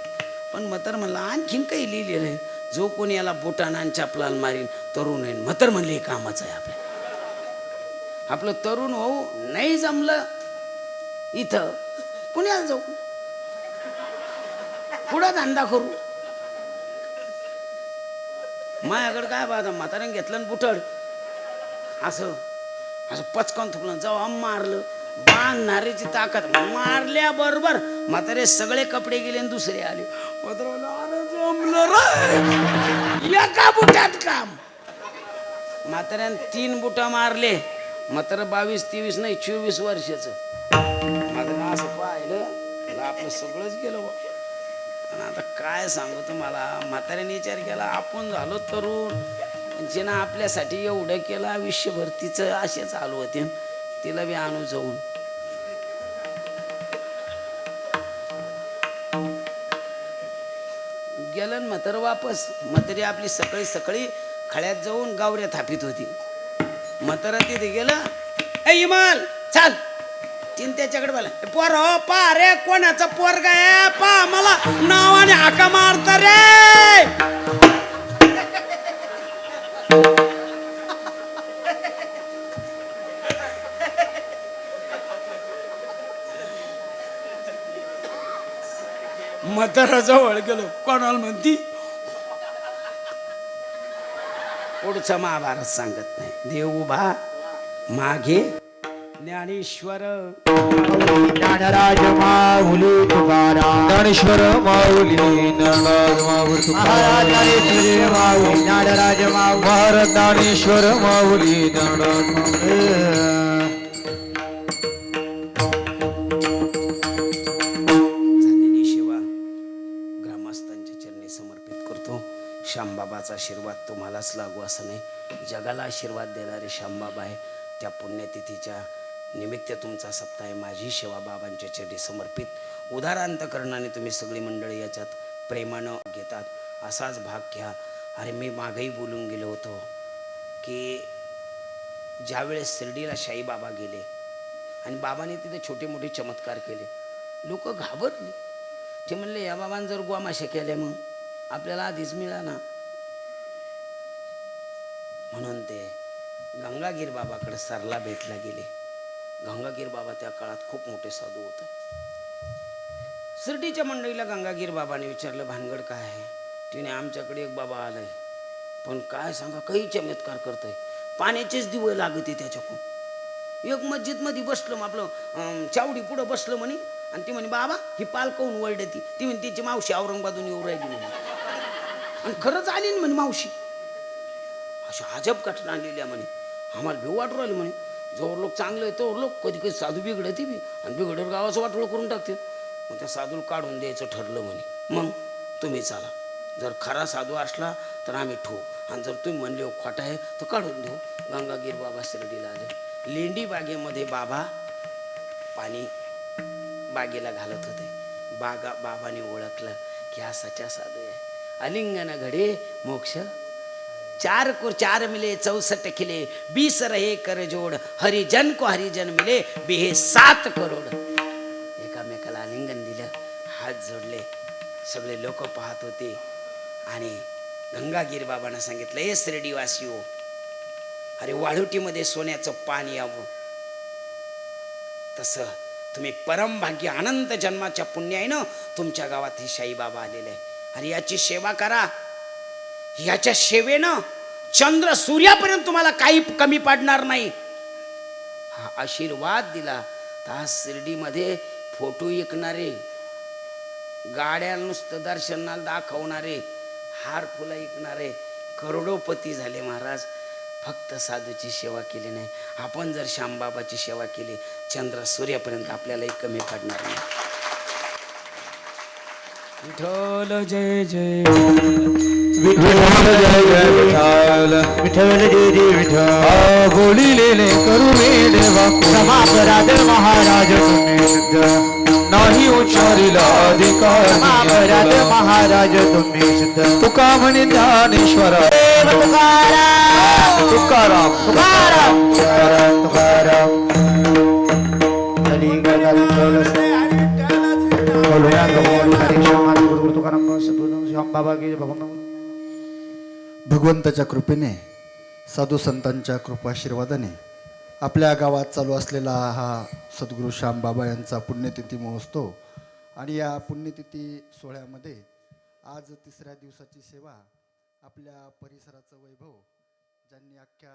पण म्हातारं म्हणलं आणखीन काही लिहिलेलं आहे, जो कोणी याला बोटाना आणि चपलाल मारीन तरुण आहे. म्हातारं म्हणले हे कामाचं आहे आपल्या. आपलं तरुण होऊ नाही जमलं इथं पुण्याला जाऊ, पुढं धंदा करू. माझ्याकडे काय बाबा, म्हाताऱ्याने घेतलं बुटड असं असं पचकावून थुकलं, जाऊ मारलं. बांधणाऱ्याची ताकद, मारल्याबरोबर म्हातारे सगळे कपडे गेले आणि दुसरे आले. अरे जमलं रे, एका बुटात काम. म्हाताऱ्याने 3 बुटा मारले. म्हातारा 22-23 नाही 24 वर्षाचं. म्हाताऱ्यानं असं पाहिलं, आपलं सगळंच गेलं बा. पण आता काय सांगू तुम्हाला, म्हाताऱ्याने विचार केला आपण झालो तरुण, जिनं आपल्यासाठी एवढं केलं आयुष्यभर, तिचं असे चालू होते, तिला बी आणू जाऊन. गेलं म्हातारं वापस. म्हातारी आपली सकाळी सकाळी खळ्यात जाऊन गावऱ्या थापित होती. म्हातारा तिथे गेलं, ए इमाल चाल. तीन त्याच्याकडे बोला, पोर हो पा रे, कोणाचा पोरगा आहे पा, मला नावाने हाका मारता रे. म्हातारा जवळ गेलो, कोणाला म्हणती. पुढचा महाभारत सांगत नाही. देव उभा मागे ज्ञानेश्वर ज्ञानराज माऊली तुकाराम, ज्ञानेश्वर माऊली ज्ञानराज माऊली तुकाराम, ज्ञानेश्वर माऊली ज्ञानराज माऊली, महाराज ज्ञानेश्वर माऊली ज्ञानराज माऊली. झालेली सेवा ग्रामस्थांच्या चरणी समर्पित करतो. श्यामबाबाचा आशीर्वाद तुम्हालाच लागू असं नाही, जगाला आशीर्वाद देणारे श्यामबाबा आहे. त्या पुण्यतिथीच्या निमित्त तुमचा सप्ताह आहे. माझी सेवा बाबांच्या चरणी समर्पित. उदार अंतकरणाने तुम्ही सगळी मंडळी याच्यात प्रेमानं घेतात, असाच भाग घ्या. अरे मी मागेही बोलून गेलो होतो की ज्यावेळेस शिर्डीला शाई बाबा गेले आणि बाबाने तिथे छोटे मोठे चमत्कार केले, लोक घाबरले. ते म्हणले या बाबांनी जर गोमाशा केल्या मग आपल्याला आधीच मिळाला. म्हणून ते गंगागीर बाबाकडे सरला भेटला गेले. गंगागीर बाबा त्या काळात खूप मोठे साधू होते. शिर्डीच्या मंडळीला गंगागीर बाबाने विचारलं भानगड काय आहे. तिने आमच्याकडे एक बाबा आलाय, पण काय सांगा काही चमत्कार करतोय, पाण्याचेच दिवे लागते त्याच्याकडून. एक मस्जिदमध्ये बसलं, मग आपलं चावडी पुढं बसलं म्हणे, आणि ती म्हणे बाबा ही पालकवून वरडती. ती म्हणे तिची मावशी औरंगाबादून येऊ राहिली म्हणे, आणि खरंच आली ना म्हणे मावशी. अशा अजब घटना आलेल्या म्हणे. आम्हाला भेव वाटू राहिली म्हणे. जोर लोक चांगलं आहे तोवर लोक कधी कधी साधू बिघडते बी, आणि बिघडवर गावाचं वाटोळं करून टाकते. मग त्या साधूला काढून द्यायचं ठरलं म्हणे. मग तुम्ही चाला, जर खरा साधू असला तर आम्ही ठेवू, आणि जर तुम्ही म्हणले हो खोटा आहे तर काढून देऊ. गंगागीर बाबा शिर्डीला आले. लेंडी बागेमध्ये बाबा पाणी बागेला घालत होते. बाबाने ओळखलं की हा सच्चा साधू आहे. अलिंगन घडे मोक्ष 4 मिले 64 खिले 20 रहे कर जोड, हरिजन को हरिजन मिले बेहे 7 करोड. एकामेकाला आलिंगन दिलं, हात जोडले. सगळे लोक पाहत होते. आणि गंगागीर बाबांना सांगितलं, हे शिर्डीवासी हो, अरे वाळुटीमध्ये सोन्याचं पाणी यावं तसं तुम्ही परमभाग्य अनंत जन्माच्या पुण्याईनं तुमच्या गावात हे साईबाबा आलेले आहे. अरे याची सेवा करा. याच्या सेवेनं चंद्र सूर्यापर्यंत तुम्हाला काही कमी पडणार नाही. हा आशीर्वाद दिला तर आज शिर्डीमध्ये फोटो विकणारे, गाड्या नुसतं दर्शनाला दाखवणारे, हार फुलं विकणारे करोडोपती झाले महाराज. फक्त साधूची सेवा केली नाही. आपण जर श्यामबाबाची सेवा केली चंद्र सूर्यापर्यंत आपल्यालाही कमी पडणार नाही. विठ्ठल जय जय विठ्ठल जय जय विठ्ठल विठ्ठल जय जय विठ्ठल बोलिलेले करुणे देवा क्षमापराध महाराज तुम्ही शुद्ध नाही उच्चारिला अधिकार क्षमापराध महाराज तुम्ही शुद्ध तुका म्हणे ज्ञानेश्वरा देव तुकाराम तुकाराम तुकाराम तुकाराम तुकाराम हरी गदा विठ्ठल बोलूया गमोली हरी क्षमा गुरु तुकाराम सद्गुरू श्याम बाबा की भगवान. भगवंताच्या कृपेने साधू संतांच्या कृपाशीर्वादाने आपल्या गावात चालू असलेला हा सद्गुरू श्यामबाबा यांचा पुण्यतिथी महोत्सव आणि या पुण्यतिथी सोहळ्यामध्ये आज 3ऱ्या दिवसाची सेवा आपल्या परिसराचं वैभव ज्यांनी अख्ख्या